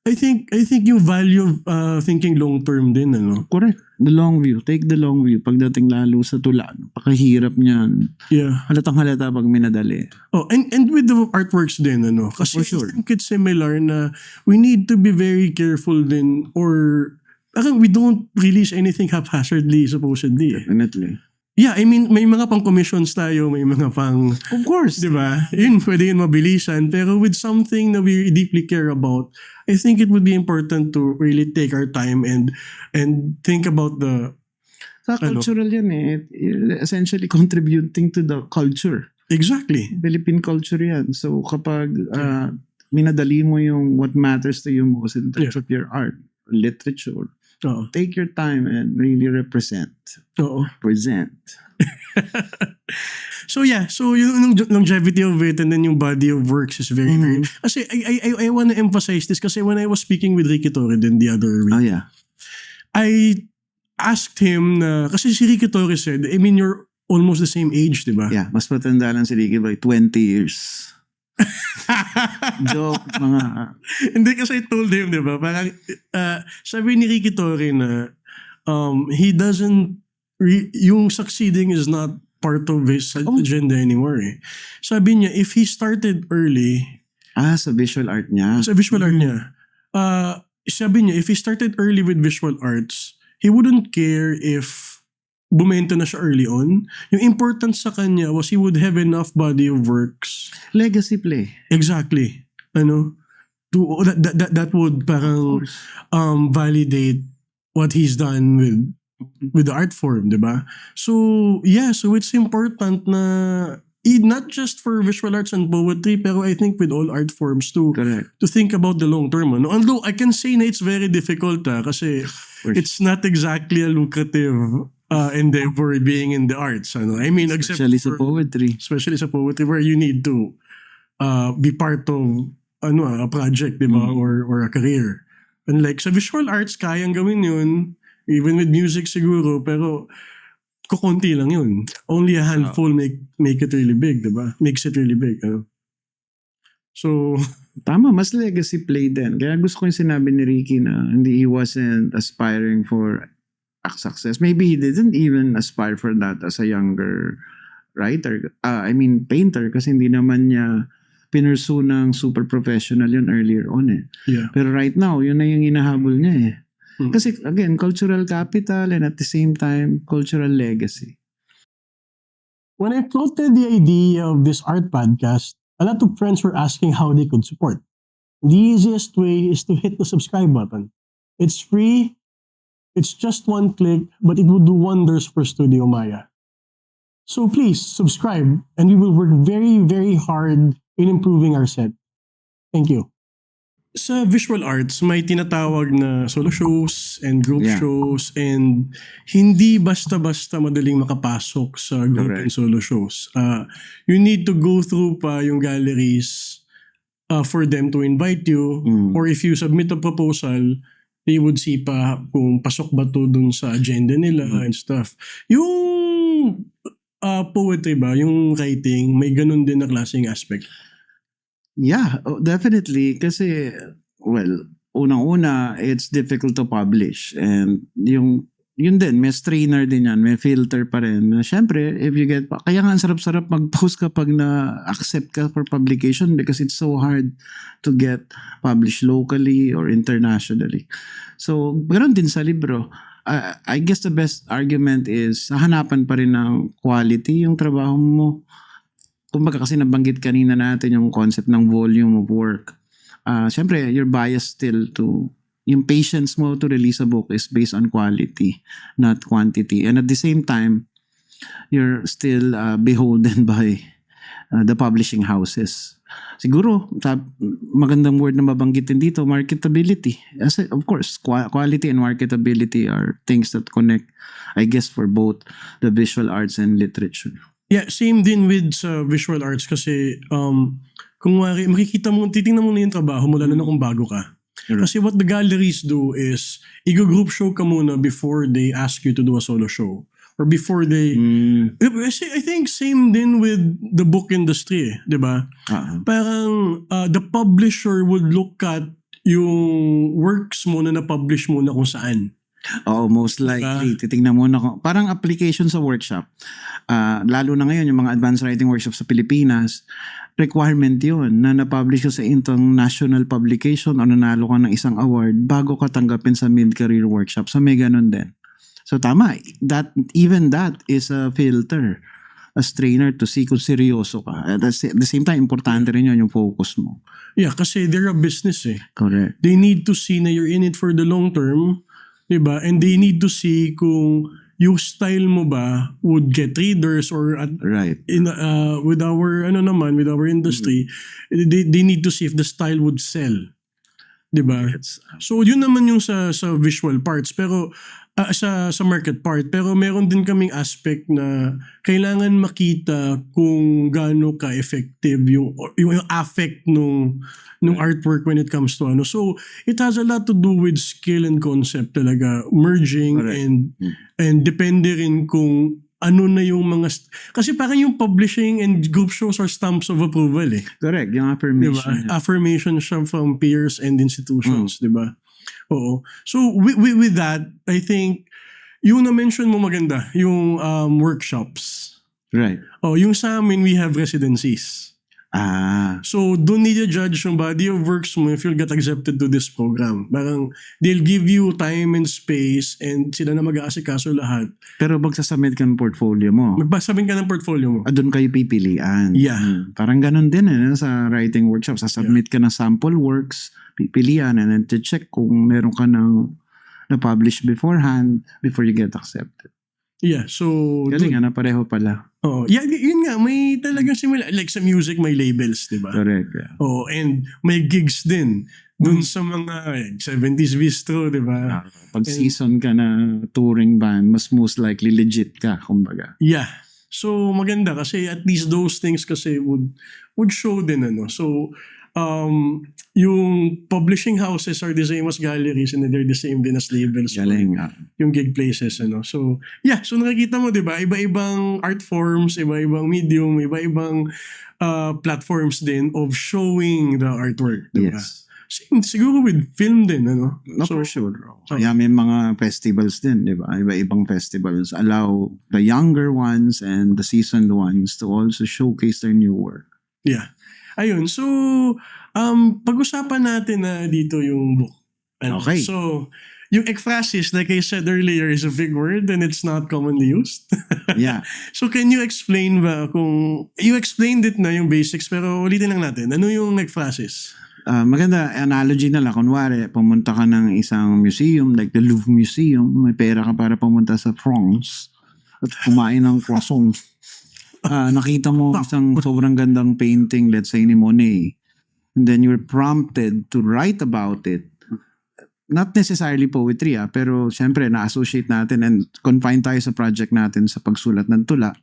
I think yung value of thinking long term din, Correct. The long view. Take the long view. Pagdating lalo sa tula, napakahirap niyan. Yeah. Halatang halata pag minadali. Oh, and with the artworks din, kasi For sure. I think it's similar na we need to be very careful din, or parang we don't release anything haphazardly supposedly. Definitely. Yeah, I mean, may mga pang commissions tayo, may mga pang, Of course. di ba? Yun, pwede yun mabilisan. Pero with something na we deeply care about, I think it would be important to really take our time and think about the, Sa cultural yan eh. Essentially contributing to the culture. exactly. Philippine culture yan. So kapag minadali mo yung what matters to you most in terms of your art, literature, Oo. take your time and really represent. Oo. Present. So yeah, so yung longevity of it and then yung body of works is very, very, kasi I want to emphasize this kasi when I was speaking with Ricky Torres the other week, Oh yeah. I asked him na, kasi si Ricky Torres said, I mean, you're almost the same age, di ba? Yeah, mas matanda lang si Ricky by 20 years. Joke, mga... Hindi, kasi I told him, di ba? Parang, sabi ni Ricky Torres na, he doesn't, yung succeeding is not part of his agenda anymore eh. Sabi niya, if he started early, sa visual art niya. sa visual art niya, sabi niya, if he started early with visual arts, he wouldn't care if bumenta na siya early on. Yung importance sa kanya was he would have enough body of works. Legacy play. Exactly. That would parang validate what he's done with the art form, di ba? So, yeah, so it's important na not just for visual arts and poetry, pero I think with all art forms too, Correct. to think about the long term. Although I can say na it's very difficult kasi it's not exactly a lucrative endeavor being in the arts. I mean, Especially sa poetry. especially sa poetry where you need to be part of a project, di ba? Or a career. And like sa visual arts, kayang gawin yun, even with music siguro, pero kukunti lang yun. Only a handful make it really big, di ba? Makes it really big. So, Tama, mas legacy play din. Kaya gusto ko yung sinabi ni Ricky na he wasn't aspiring for success. Maybe he didn't even aspire for that as a younger writer. Painter, kasi hindi naman niya pinursu ng super professional yun earlier on eh. yeah. Pero right now, yun na yung inahabol niya eh. Kasi again, cultural capital and at the same time, cultural legacy. When I floated the idea of this art podcast, a lot of friends were asking how they could support. The easiest way is to hit the subscribe button. It's free, it's just one click, but it would do wonders for Studio Maya. So please subscribe and we will work very, very hard in improving our set. Thank you. Sa visual arts, may tinatawag na solo shows and group shows, and hindi basta-basta madaling makapasok sa group and solo shows. You need to go through pa yung galleries for them to invite you, or if you submit a proposal, they would see pa kung pasok ba to dun sa agenda nila and stuff. Yung poetry ba, yung writing, may ganun din na klaseng aspect. Yeah, definitely. Kasi, well, unang-una, it's difficult to publish. And yun din, may strainer din yan, may filter pa rin. Siyempre, if you get, kaya nga ang sarap-sarap mag-post kapag na-accept ka for publication because it's so hard to get published locally or internationally. So, ganoon din sa libro. I guess the best argument is, hahanapan pa rin ng quality yung trabaho mo. Kumbaga kasi nabanggit kanina natin yung concept ng volume of work. Siyempre, you're biased still to, yung patience mo to release a book is based on quality, not quantity. And at the same time, you're still beholden by the publishing houses. Siguro, magandang word na mabanggitin dito, marketability. Of course, quality and marketability are things that connect, I guess, for both the visual arts and literature. Yeah, same din with sa visual arts kasi kung makikita mo, titingnan mo na yung trabaho mo lalo na kung bago ka. Kasi what the galleries do is, i-group show ka muna before they ask you to do a solo show. Or before they... I think same din with the book industry, di ba? Parang the publisher would look at yung works mo na na-publish mo na kung saan. Oo, most likely. Titignan mo na parang application sa workshop. Lalo na ngayon, yung mga advanced writing workshops sa Pilipinas, requirement yun na na-publish ka sa international publication o nanalo ka ng isang award bago ka tanggapin sa mid-career workshop. So may ganun din. So tama, even that is a filter, a strainer to see kung seryoso ka. At the same time, importante rin yun yung focus mo. Yeah, kasi they're a business eh. Correct. They need to see na you're in it for the long term, diba? And they need to see kung yung style mo ba would get readers or right. With our industry, they need to see if the style would sell. Diba? Yes. So yun naman yung sa visual parts pero sa market part, pero meron din kaming aspect na kailangan makita kung gaano ka-effective yung affect nung artwork when it comes to ano. So it has a lot to do with skill and concept talaga, merging. Correct. And depende rin kung ano na yung mga... Kasi parang yung publishing and group shows are stamps of approval eh. Correct, yung affirmation. Diba? Affirmation siya from peers and institutions, diba? Oo. So with that, I think, yung na-mention mo maganda, yung workshops. Right. Oh, yung sa amin, we have residencies. So, don't need to judge yung body of works mo if you'll get accepted to this program. Parang, they'll give you time and space and sila na mag-aasikaso lahat. Pero magsasubmit ka ng portfolio mo. Magpasabit ka ng portfolio mo. Doon kayo pipilian. Yeah. Parang ganun din sa writing workshop. Sasubmit ka ng sample works, pipilian, and then to check kung meron ka ng na-publish beforehand before you get accepted. Yeah, so... Galing na pareho pala. Oh, yeah, yun nga, may talagang simula. Like sa music, may labels, di ba? Correct. Yeah. Oh, and may gigs din. Dun sa mga 70s bistro, di ba? Pag season ka na touring band, most likely legit ka, kumbaga. Yeah. So, maganda kasi at least those things kasi would show din ano. So, yung publishing houses are the same as galleries and they're the same din as labels. Galing. Yung gig places, ano. So, yeah. So, nakikita mo, di ba? Iba-ibang art forms, iba-ibang medium, iba-ibang platforms din of showing the artwork. Di ba? Yes. Siguro with film din, ano? No, for sure. Kaya may mga festivals din, di ba? Iba-ibang festivals allow the younger ones and the seasoned ones to also showcase their new work. Yeah. Ayun, so pag-usapan natin na dito yung book. Okay. So, yung ekphrasis, like I said earlier, is a big word and it's not commonly used. Yeah. So, can you explain ba kung... You explained it na yung basics, pero ulitin lang natin. Ano yung ekphrasis? Maganda analogy na lang. Kunwari, pumunta ka ng isang museum, like the Louvre Museum, may pera ka para pumunta sa France at kumain ng croissant. Nakita mo isang sobrang gandang painting, let's say ni Monet, and then you're prompted to write about it. Not necessarily poetry, pero syempre na-associate natin and confine tayo sa project natin sa pagsulat ng tula.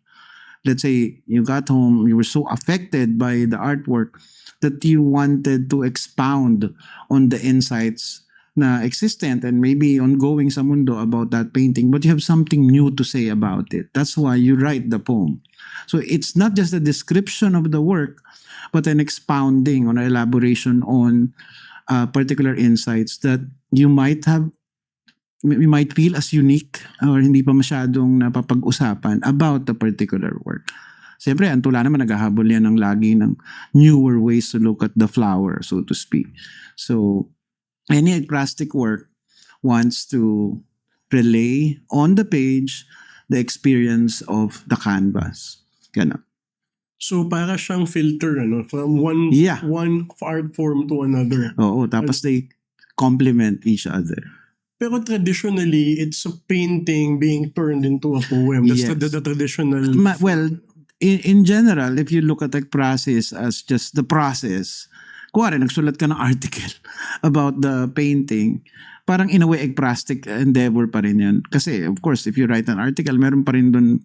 Let's say you got home, you were so affected by the artwork that you wanted to expound on the insights na existent and maybe ongoing sa mundo about that painting, but you have something new to say about it. That's why you write the poem. So it's not just a description of the work, but an expounding or elaboration on particular insights that you might feel as unique or hindi pa masyadong napapag-usapan about the particular work. Siyempre, ang tula naman naghahabol yan ng lagi ng newer ways to look at the flower, so to speak. So, any ekphrastic work wants to relay on the page the experience of the canvas. Ganun. So, para siyang filter, ano? From one art form to another. Oo, tapos they complement each other. Pero traditionally, it's a painting being turned into a poem. That's Yes. the traditional... Well, in general, if you look at the process as just the process, kuwari, nagsulat ka ng article about the painting, parang in a way, egplastic endeavor pa rin yan. Kasi, of course, if you write an article, meron pa rin dun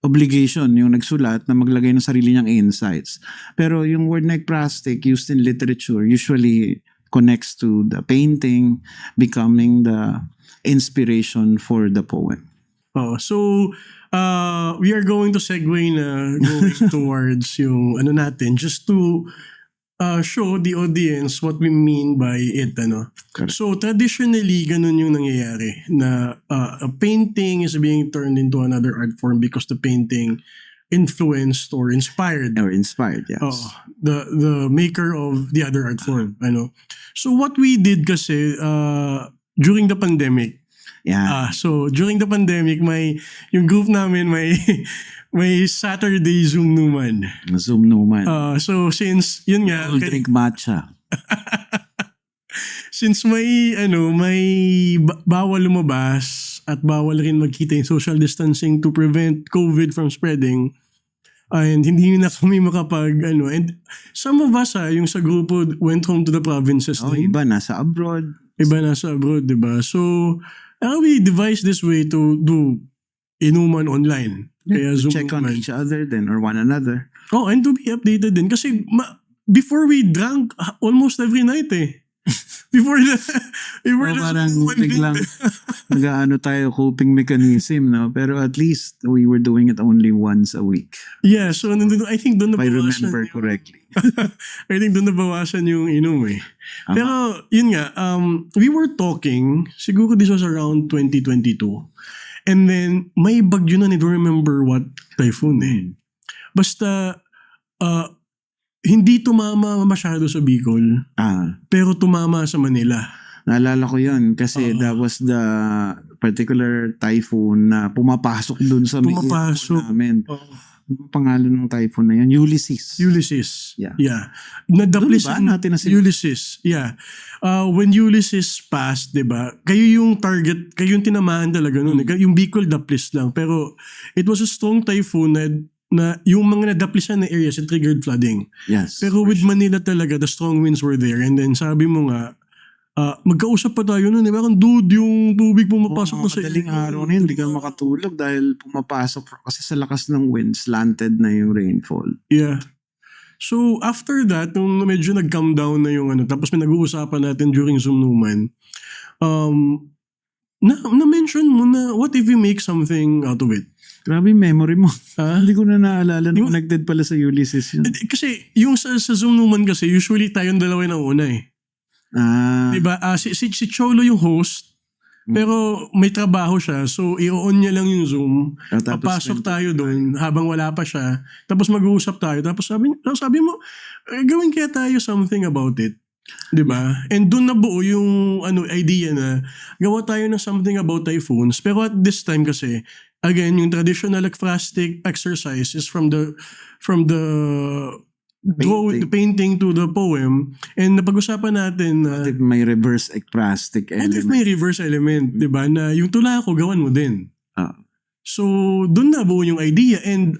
obligation yung nagsulat na maglagay ng sarili niyang insights. Pero yung word na egplastic used in literature usually connects to the painting becoming the inspiration for the poem. Oh, so we are going to segue na going towards yung ano natin just to show the audience what we mean by it, ano. Correct. So traditionally ganun yung nangyayari na a painting is being turned into another art form because the painting influenced or inspired Or inspired, yes. the maker of the other art form, ano. So what we did kasi during the pandemic, Yeah. so during the pandemic, yung group namin may Saturday Zoom naman. Zoom naman. So since yun nga, I'll drink matcha. since may bawal lumabas at bawal rin magkita yung social distancing to prevent COVID from spreading, and hindi na kami makapag and some of us yung sa grupo went home to the provinces din. Iba nasa abroad. Iba nasa abroad, diba? So we devised this way to do inuman online. Kaya Zoom Check on naman. each other then or one another. And to be updated din. Kasi before we drank almost every night Before the Parang Zoom one biglang day. nag-ano tayo, coping mechanism, no? Pero at least we were doing it only once a week. Yeah, so I think doon If I nabawasan remember correctly. I think doon nabawasan yung inom Pero yun nga, we were talking, siguro this was around 2022. And then may bagyo na, I don't remember what typhoon Basta hindi tumama masyado sa Bicol, pero tumama sa Manila. Naalala ko yun kasi that was the particular typhoon na pumapasok dun sa Pumapasok. namin. Ano pangalan ng typhoon na yun? Ulysses. Yeah. Doon Nadaplis ba natin na Ulysses. Yeah. When Ulysses passed, 'di ba? Kayo yung target, kayo yung tinamaan talaga noon. Yung Bicol daplis lang, pero it was a strong typhoon na yung mga nadaplisan na areas it triggered flooding. Yes. Pero with Manila talaga, the strong winds were there. And then sabi mo nga, magkausap pa tayo noon. Parang dude, yung tubig pumapasok na sa madaling araw na yun, hindi ka makatulog dahil pumapasok kasi sa lakas ng winds, slanted na yung rainfall. Yeah. So after that, nung medyo nag-calm down na yung tapos may nag-uusapan natin during Zoom naman, na-mention mo na what if we make something out of it? Grabe yung memory mo. Hindi ko na naalala na Yung- connected pala sa Ulysses yun. Kasi yung sa Zoom naman kasi, usually tayong dalawa yung nauna Diba? Si Cholo yung host, pero may trabaho siya, so i-on niya lang yung Zoom. Tapos Papasok tayo doon habang wala pa siya. Tapos mag-uusap tayo. Tapos sabi mo, gawin kaya tayo something about it. Diba? And doon nabuo yung idea na gawa tayo ng something about typhoons. Pero at this time kasi, again, yung traditional ekplastic exercise is from the painting to the poem. And napag-usapan natin na If may reverse ekplastic what if element. may reverse element, di ba? Na yung tula ko, gawan mo din. Ah. So, doon na buo yung idea. And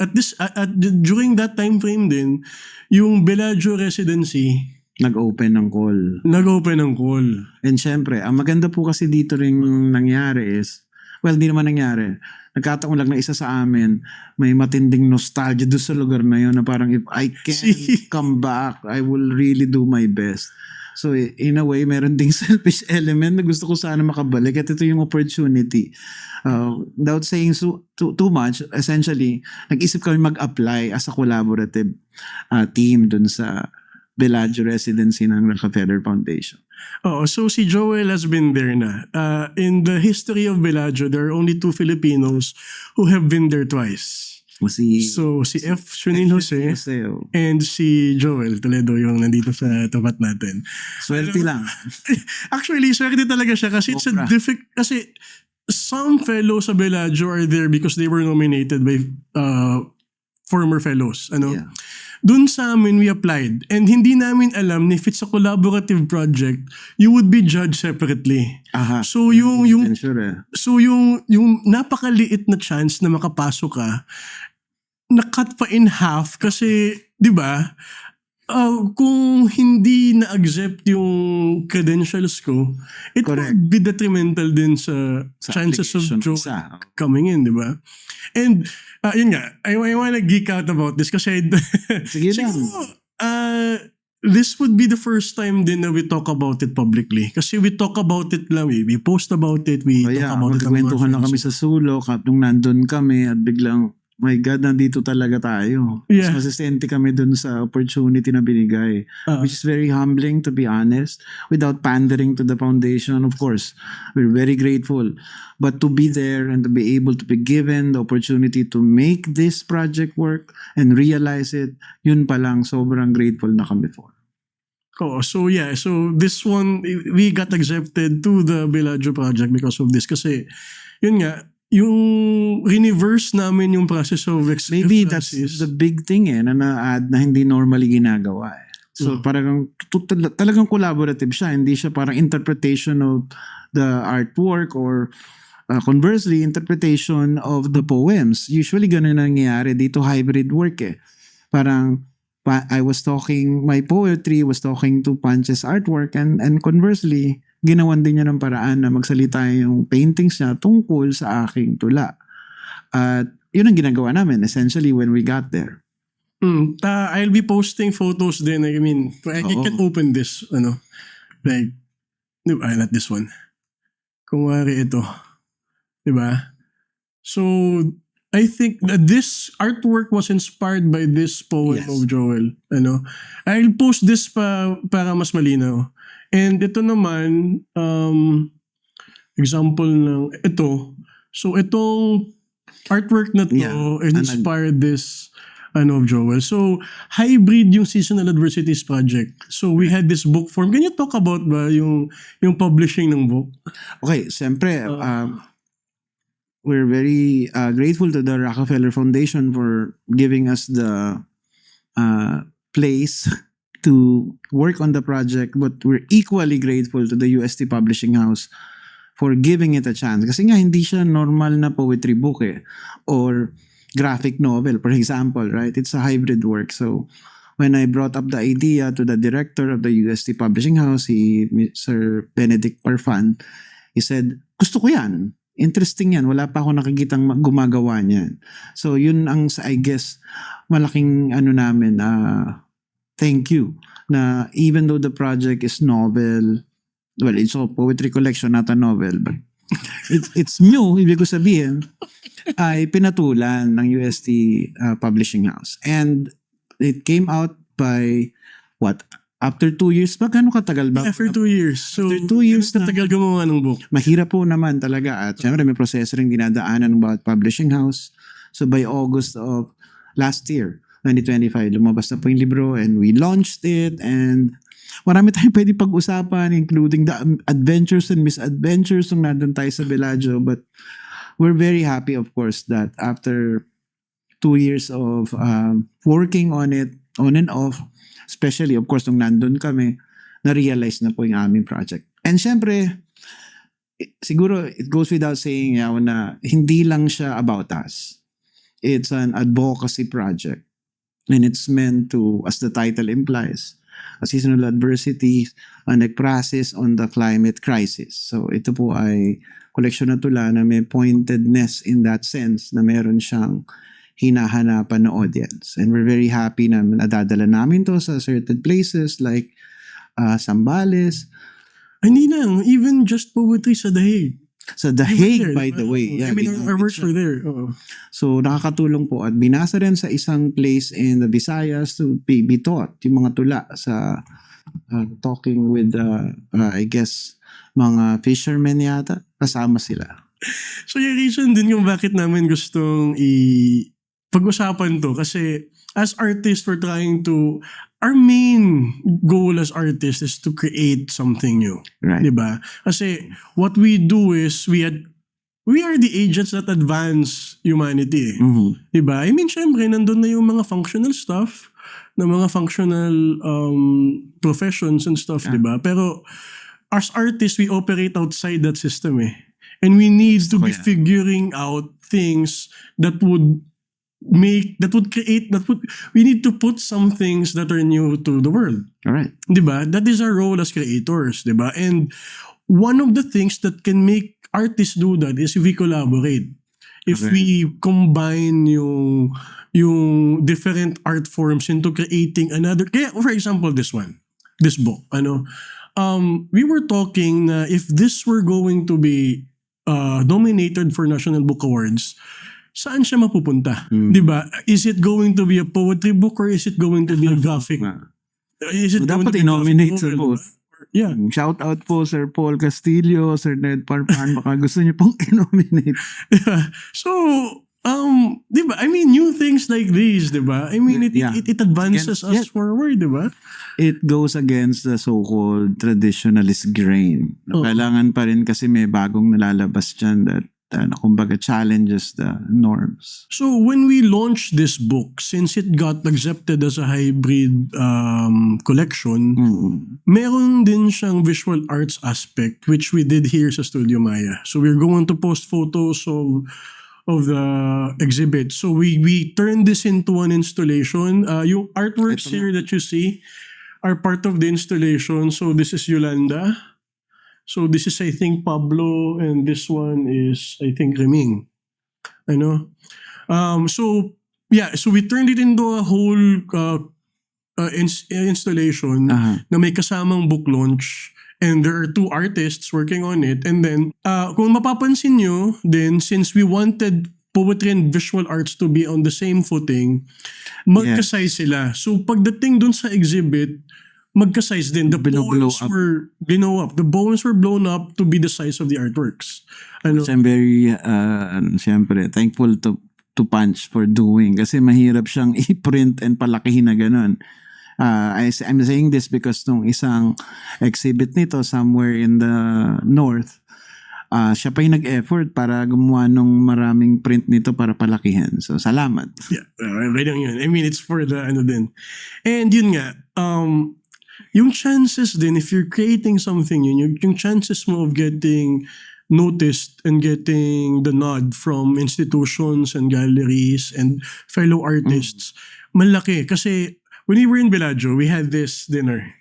during that time frame din, yung Bellagio Residency, Nag-open ng call. nag-open ng call. And syempre, ang maganda po kasi dito ring nangyari is, well, di naman nangyari. Nagkataon lang na isa sa amin, may matinding nostalgia doon sa lugar na yun na parang if I can come back, I will really do my best. So in a way, meron ding selfish element na gusto ko sana makabalik at ito yung opportunity. Without saying too much, essentially, nag-isip kami mag-apply as a collaborative team dun sa Bellagio Residency ng Rockefeller Foundation. So si Joel has been there na. In the history of Bellagio, there are only 2 Filipinos who have been there twice. So si F. Shunin Jose and si Joel Toledo yung nandito sa tapat natin. Swerte lang. Actually, swerte talaga siya kasi it's a kasi some fellows sa Bellagio are there because they were nominated by former fellows. Yeah. Dun sa amin, we applied. And hindi namin alam if it's a collaborative project, you would be judged separately. Aha. So yung Sure. so yung napakaliit na chance na makapasok ka, na-cut pa in half kasi, di ba, kung hindi na-accept yung credentials ko, it Correct. would be detrimental din sa chances of application Joe isa. coming in, di ba? And, yun nga, I wanna geek out about this kasi Sige lang. siguro, this would be the first time din na we talk about it publicly. Kasi we talk about it lang, we post about it, we Kaya, talk about it. magkakwentuhan lang kami sa sulok at nung nandun kami at biglang, my God, nandito talaga tayo. Yeah. Mas masisente kami dun sa opportunity na binigay. Which is very humbling, to be honest, without pandering to the foundation. Of course, we're very grateful. But to be there and to be able to be given the opportunity to make this project work and realize it, yun pa lang, sobrang grateful na kami for. Oh, so yeah, so this one, we got accepted to the Bellagio project because of this. Kasi, yun nga, yung reverse namin yung process of Maybe that's the big thing na na-add na hindi normally ginagawa. So parang talagang collaborative siya. Hindi siya parang interpretation of the artwork or conversely, interpretation of the poems. Usually ganun nangyayari dito, hybrid work Parang I was talking, my poetry was talking to Panch's artwork and conversely, ginawan din niya ng paraan na magsalita yung paintings niya tungkol sa aking tula. At yun ang ginagawa namin essentially when we got there. I'll be posting photos din. I mean, I can open this, like, not this one. Kung wari ito. Diba? So, I think that this artwork was inspired by this poem of Joel. I'll post this para mas malinaw. And ito naman, example ng ito. So itong artwork na to inspired this of Joel. So hybrid yung Seasonal Adversities project. So we had this book form. Can you talk about ba yung publishing ng book? Okay, siyempre, we're very grateful to the Rockefeller Foundation for giving us the place to work on the project, but we're equally grateful to the UST Publishing House for giving it a chance. Kasi nga hindi siya normal na poetry book or graphic novel, for example, right? It's a hybrid work. So when I brought up the idea to the director of the UST Publishing House, Sir Benedict Parfan, he said, gusto ko yan. Interesting yan. Wala pa ako nakikitang gumagawa niyan. So yun ang, I guess, malaking namin, thank you. Na even though the project is novel, well, it's a poetry collection, not a novel, but it's new, ibig ko sabihin, ay pinatulan ng UST Publishing House. And it came out by, after 2 years ba? Gano'ng katagal ba? After 2 years. So, after 2 years na katagal gumawa ng book. Mahirap po naman talaga. At syempre may proseso rin dinadaanan ng bawat publishing house. So by August of last year, 2025, lumabas na po yung libro and we launched it and marami tayong pwede pag-usapan including the adventures and misadventures nung nandun tayo sa Bellagio. But we're very happy, of course, that after 2 years of working on it, on and off, especially, of course, nung nandun kami, na-realize na po yung aming project. And syempre, siguro it goes without saying na hindi lang siya about us. It's an advocacy project. And it's meant to, as the title implies, a seasonal adversity and a process on the climate crisis. So ito po ay collection na tula na may pointedness in that sense na meron siyang hinahanapan na audience. And we're very happy na nadadala namin to sa certain places like Zambales. Hindi lang, even just poetry sa Dahig. Sa Dahig, by the way. Yeah, I mean, our works were there. So nakakatulong po at binasa rin sa isang place in the Visayas to be taught yung mga tula sa talking with I guess mga fishermen yata, kasama sila. So yung reason din yung bakit namin gustong pag-usapan to kasi as artists we're trying to, our main goal as artists is to create something new. Right. Diba? Kasi what we do is we are the agents that advance humanity. Mm-hmm. Diba? I mean, syempre, nandun na yung mga functional stuff, na mga functional professions and stuff, diba? Pero as artists, we operate outside that system And we need to be figuring out things that would we need to put some things that are new to the world. All right. Diba? That is our role as creators, diba? And one of the things that can make artists do that is if we collaborate. If Okay. we combine yung different art forms into creating another. Kaya, for example, this book, we were talking na if this were going to be nominated for National Book Awards, saan siya mapupunta? Diba? Is it going to be a poetry book or is it going to be a graphic? Is it going to Dapat be a i-nominate graphic sa novel? both. Yeah. Shout out po Sir Paul Castillo, Sir Ned Parpan, baka gusto niyo pong i-nominate. So, diba? I mean, new things like these, diba? I mean, it advances us forward, diba? It goes against the so-called traditionalist grain. Oo. Kailangan pa rin kasi may bagong nalalabas dyan that kumbaga challenges the norms. So when we launched this book, since it got accepted as a hybrid collection, meron din siyang visual arts aspect which we did here sa Studio Maya. So we're going to post photos of the exhibit. So we turned this into an installation. Yung artworks Ito here that you see are part of the installation. So this is Yolanda. So this is, I think, Pablo, and this one is, I think, Reming. So we turned it into a whole installation na may kasamang book launch, and there are 2 artists working on it. And then, kung mapapansin nyo, then since we wanted poetry and visual arts to be on the same footing, magka-size sila. So pagdating dun sa exhibit, magka-size din. The poems were blown up. The poems were blown up to be the size of the artworks. Which I'm very, siyempre, thankful to Punch for doing. Kasi mahirap siyang i-print and palakihin na ganun. I'm saying this because nung isang exhibit nito somewhere in the north, siya pa yung nag-effort para gumawa ng maraming print nito para palakihin. So, salamat. Yeah, right on yun. I mean, it's for the din. And yun nga, yung chances din, if you're creating something yun, yung chances mo of getting noticed and getting the nod from institutions and galleries and fellow artists, malaki. Kasi when we were in Bellagio, we had this dinner.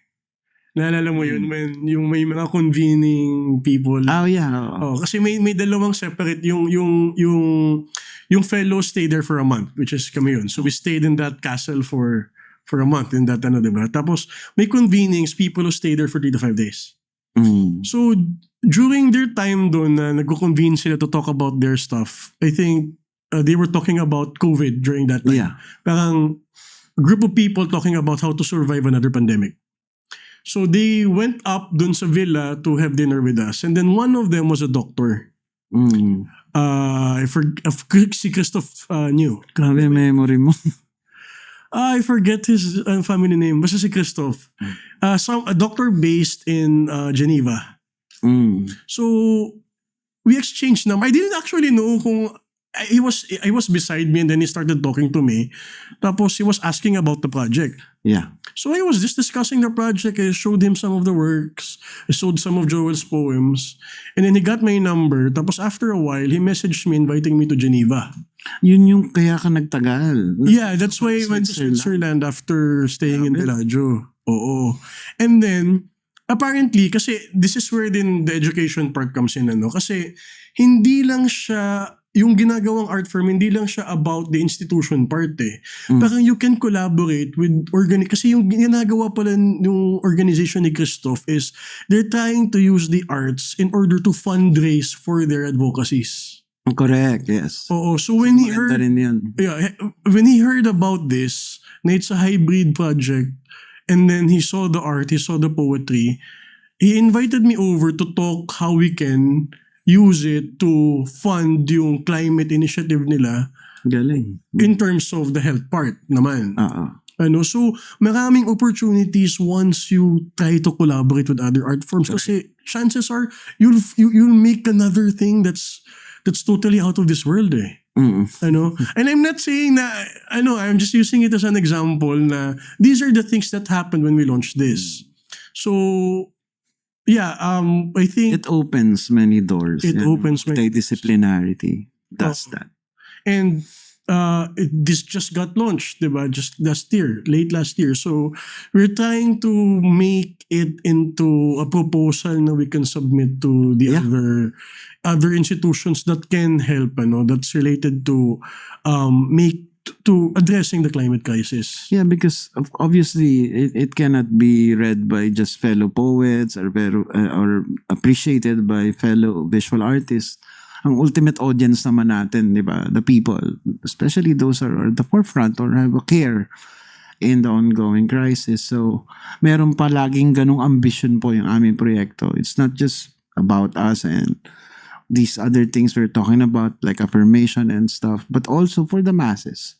Naalala mo yun, when yung may mga convening people. Oh, yeah. Kasi may dalawang separate, yung fellow stayed there for a month, which is kami yun. So we stayed in that castle for a month in that diba? Tapos may convenings, people who stay there for 3 to 5 days. So during their time doon na nagko-convene sila to talk about their stuff, I think they were talking about COVID during that time. Yeah. Parang a group of people talking about how to survive another pandemic. So they went up dun sa villa to have dinner with us, and then one of them was a doctor. Si Christoph knew. Grabe memory mo. I forget his family name. Basta si Christoph. A doctor based in Geneva. So we exchanged numbers. I didn't actually know kung he was beside me, and then he started talking to me. Tapos he was asking about the project. Yeah. So I was just discussing the project. I showed him some of the works. I showed some of Joel's poems. And then he got my number. Tapos after a while, he messaged me inviting me to Geneva. Yun yung kaya ka nagtagal. Yeah, that's why I went to Switzerland after staying in Bellagio. Oo. And then, apparently, kasi this is where din the education part comes in. Kasi hindi lang siya, yung ginagawang art firm, hindi lang siya about the institution part eh. Parang you can collaborate with kasi yung ginagawa pala yung organization ni Christoph is they're trying to use the arts in order to fundraise for their advocacies. Correct, yes. Oo, so when he heard, when he heard about this, na it's a hybrid project, and then he saw the art, he saw the poetry, he invited me over to talk how we can use it to fund yung climate initiative nila. Galing. In terms of the health part naman. So maraming opportunities once you try to collaborate with other art forms. Kasi chances are you'll make another thing that's totally out of this world eh. And I'm not saying na, I'm just using it as an example na these are the things that happened when we launched this. So, yeah, I think it opens many doors. It opens many multidisciplinarity does that. And this just got launched, diba? Just late last year. So we're trying to make it into a proposal na we can submit to the Yeah. other institutions that can help, that's related to to addressing the climate crisis. Yeah, because obviously it cannot be read by just fellow poets or appreciated by fellow visual artists. Ang ultimate audience naman natin, di ba? The people, especially those who are at the forefront or have a care in the ongoing crisis. So, meron pa laging ganong ambition po yung aming proyekto. It's not just about us and these other things we're talking about like affirmation and stuff, but also for the masses.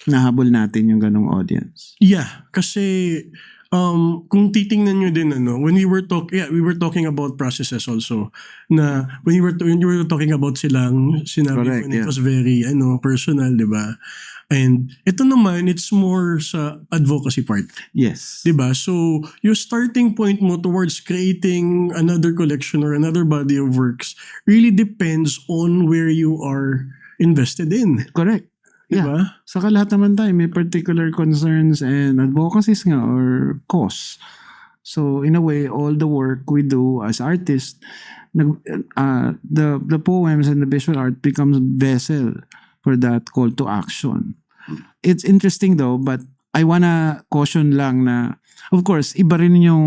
Nahabol natin yung ganong audience. Yeah, kasi kung titingnan nyo din when we were talking about processes also na when you were talking about silang sinabi Correct, mo, it yeah. was very personal, 'di ba? And ito naman, it's more sa advocacy part. Yes. 'Di ba? So, your starting point mo towards creating another collection or another body of works really depends on where you are invested in. Correct. 'Di Yeah. ba? Saka lahat naman tayo may particular concerns and advocacies nga or cause. So in a way, all the work we do as artists, the poems and the visual art becomes vessel for that call to action. It's interesting though, but I wanna caution lang na, of course, iba rin yung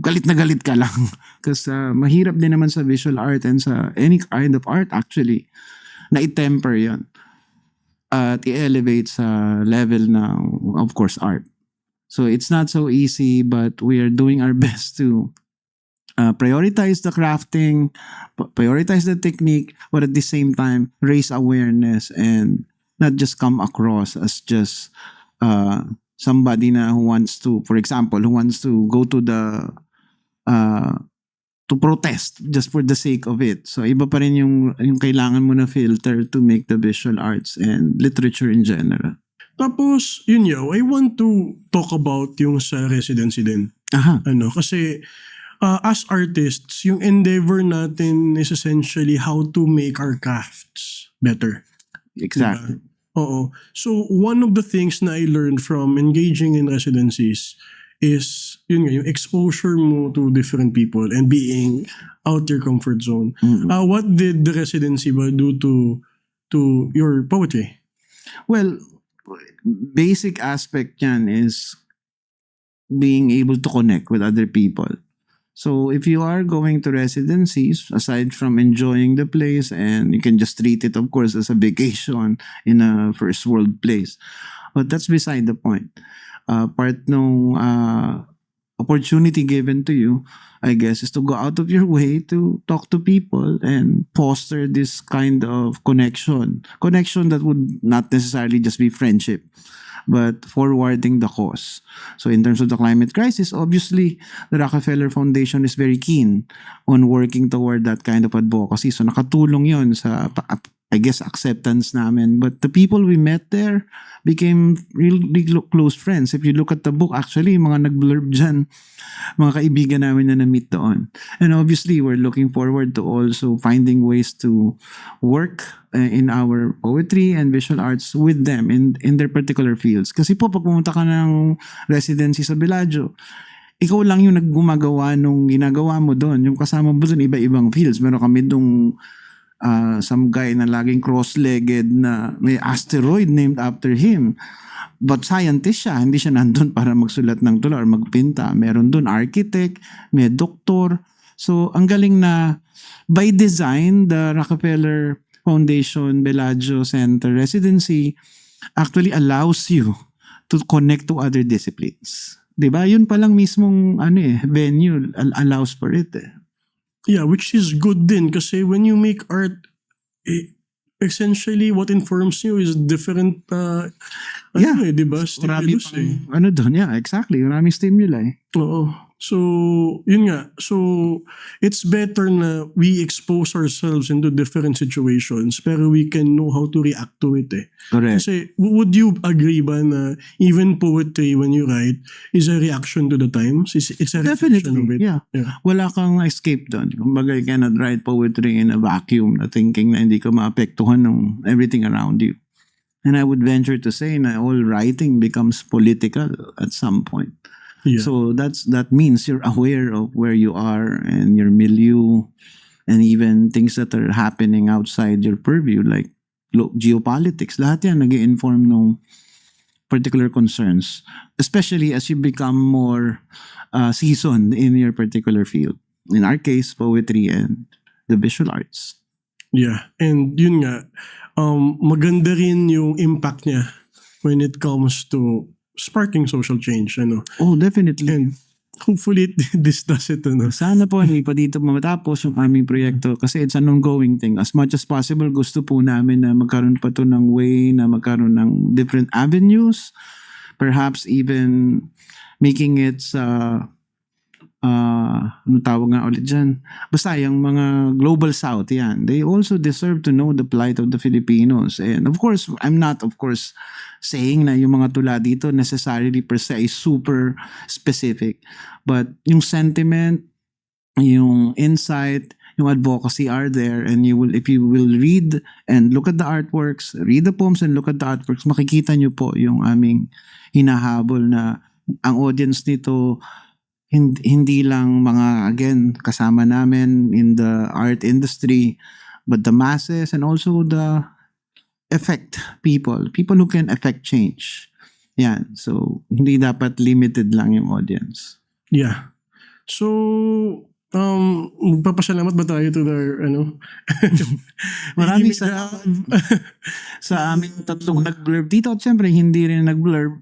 galit na galit ka lang. Kasi mahirap din naman sa visual art and sa any kind of art actually, na i-temper yun. At i-elevate sa level ng, of course, art. So it's not so easy, but we are doing our best to prioritize the crafting, prioritize the technique, but at the same time, raise awareness and not just come across as just somebody na who wants to, for example, who wants to go to the to protest just for the sake of it. So iba pa rin yung kailangan mo na filter to make the visual arts and literature in general. Tapos, yun I want to talk about yung sa residency din. Aha. Kasi as artists, yung endeavor natin is essentially how to make our crafts better. Exactly. Oo. So, one of the things na I learned from engaging in residencies is, yung exposure mo to different people and being out your comfort zone. Mm. What did the residency ba do to your poetry? Well, basic aspect yan is being able to connect with other people. So if you are going to residencies, aside from enjoying the place, and you can just treat it, of course, as a vacation in a first world place, but that's beside the point. Part ng opportunity given to you, I guess, is to go out of your way to talk to people and foster this kind of connection. Connection that would not necessarily just be friendship, but forwarding the cause. So in terms of the climate crisis, obviously, the Rockefeller Foundation is very keen on working toward that kind of advocacy. So nakatulong yun sa, I guess, acceptance namin. But the people we met there became really close friends. If you look at the book, actually, mga nag-blurb dyan, mga kaibigan namin na na-meet doon. And obviously, we're looking forward to also finding ways to work in our poetry and visual arts with them in their particular fields. Kasi po, pag pumunta ka ng residency sa Bellagio, ikaw lang yung naggumagawa nung ginagawa mo doon. Yung kasama mo doon, iba-ibang fields. Meron kami doon some guy na laging cross-legged na may asteroid named after him. But scientist siya, hindi siya nandun para magsulat ng tula or magpinta. Meron doon architect, may doktor. So, ang galing na by design, the Rockefeller Foundation Bellagio Center Residency actually allows you to connect to other disciplines. Diba? Yun palang mismong venue allows for it. Yeah, which is good din kasi when you make art, essentially what informs you is different diba? Marami Stimulus pang, doon, yeah, exactly. Maraming stimuli. Oo. So, yun nga. So, it's better na we expose ourselves into different situations pero we can know how to react to it Correct. Kasi, would you agree ba na even poetry when you write is a reaction to the times? It's a reflection of it? Definitely, yeah. Wala kang escape doon. Kumbaga, you cannot write poetry in a vacuum na thinking na hindi ka maapektuhan ng everything around you. And I would venture to say na all writing becomes political at some point. Yeah. So that means you're aware of where you are and your milieu, and even things that are happening outside your purview, like geopolitics. Lahat yan nag-i-inform ng particular concerns, especially as you become more seasoned in your particular field. In our case, poetry and the visual arts. Yeah. And yun nga, maganda rin yung impact niya when it comes to sparking social change. Oh, definitely. And hopefully this does it. Sana po hindi pa dito matapos yung aming proyekto kasi it's an ongoing thing. As much as possible, gusto po namin na magkaroon pa to ng way, na magkaroon ng different avenues, perhaps even making it sa ano tawag nga ulit dyan? Basta yung mga global south, yan. They also deserve to know the plight of the Filipinos. And of course, I'm not saying na yung mga tula dito necessarily per se is super specific. But yung sentiment, yung insight, yung advocacy are there, and if you will read and look at the artworks, read the poems and look at the artworks, makikita nyo po yung aming hinahabol na ang audience nito hindi lang mga, again, kasama namin in the art industry, but the masses and also the people who can affect change. Yan. So, hindi dapat limited lang yung audience. Yeah. So, magpapasalamat ba tayo to their, Maraming sa aming tatlong nag-blurb dito. At syempre, hindi rin nag-blurb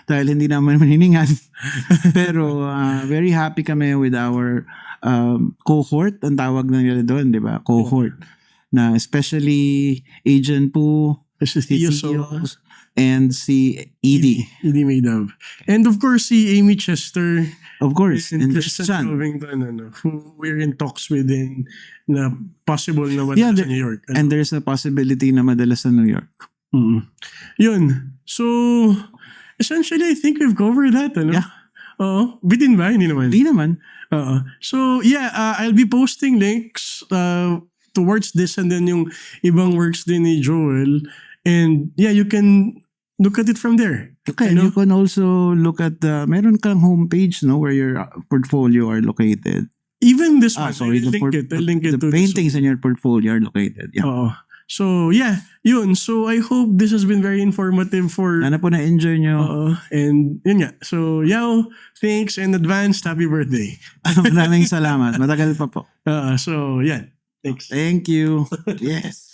dahil hindi naman maniningan. Pero very happy kami with our cohort, ang tawag na nila doon, di ba? Cohort. Na especially Agent Poo, si Theo, and si Edie. Edie Maydove. And of course, si Amy Chester. Of course. And Kristen Covington, who we're in talks with na possible na madala sa New York. And there's a possibility na madala sa New York. Mm-hmm. Yun. So, essentially, I think we've covered that, Yeah. Oo. Bitin ba? Hindi naman. Hindi naman. So, yeah, I'll be posting links towards this and then yung ibang works din ni Joel. And yeah, you can look at it from there. Okay, and you can also look at meron kang homepage, no, where your portfolio are located. Even this one, Sorry, I'll link it the to paintings in your portfolio are located. Yeah. Oo. So, yeah, yun. So, I hope this has been very informative for... Sana po na-enjoy nyo. And yun nga. So, Yao, thanks in advance. Happy birthday. Maraming salamat. Matagal pa po. So, yeah. Thanks. Thank you. Yes.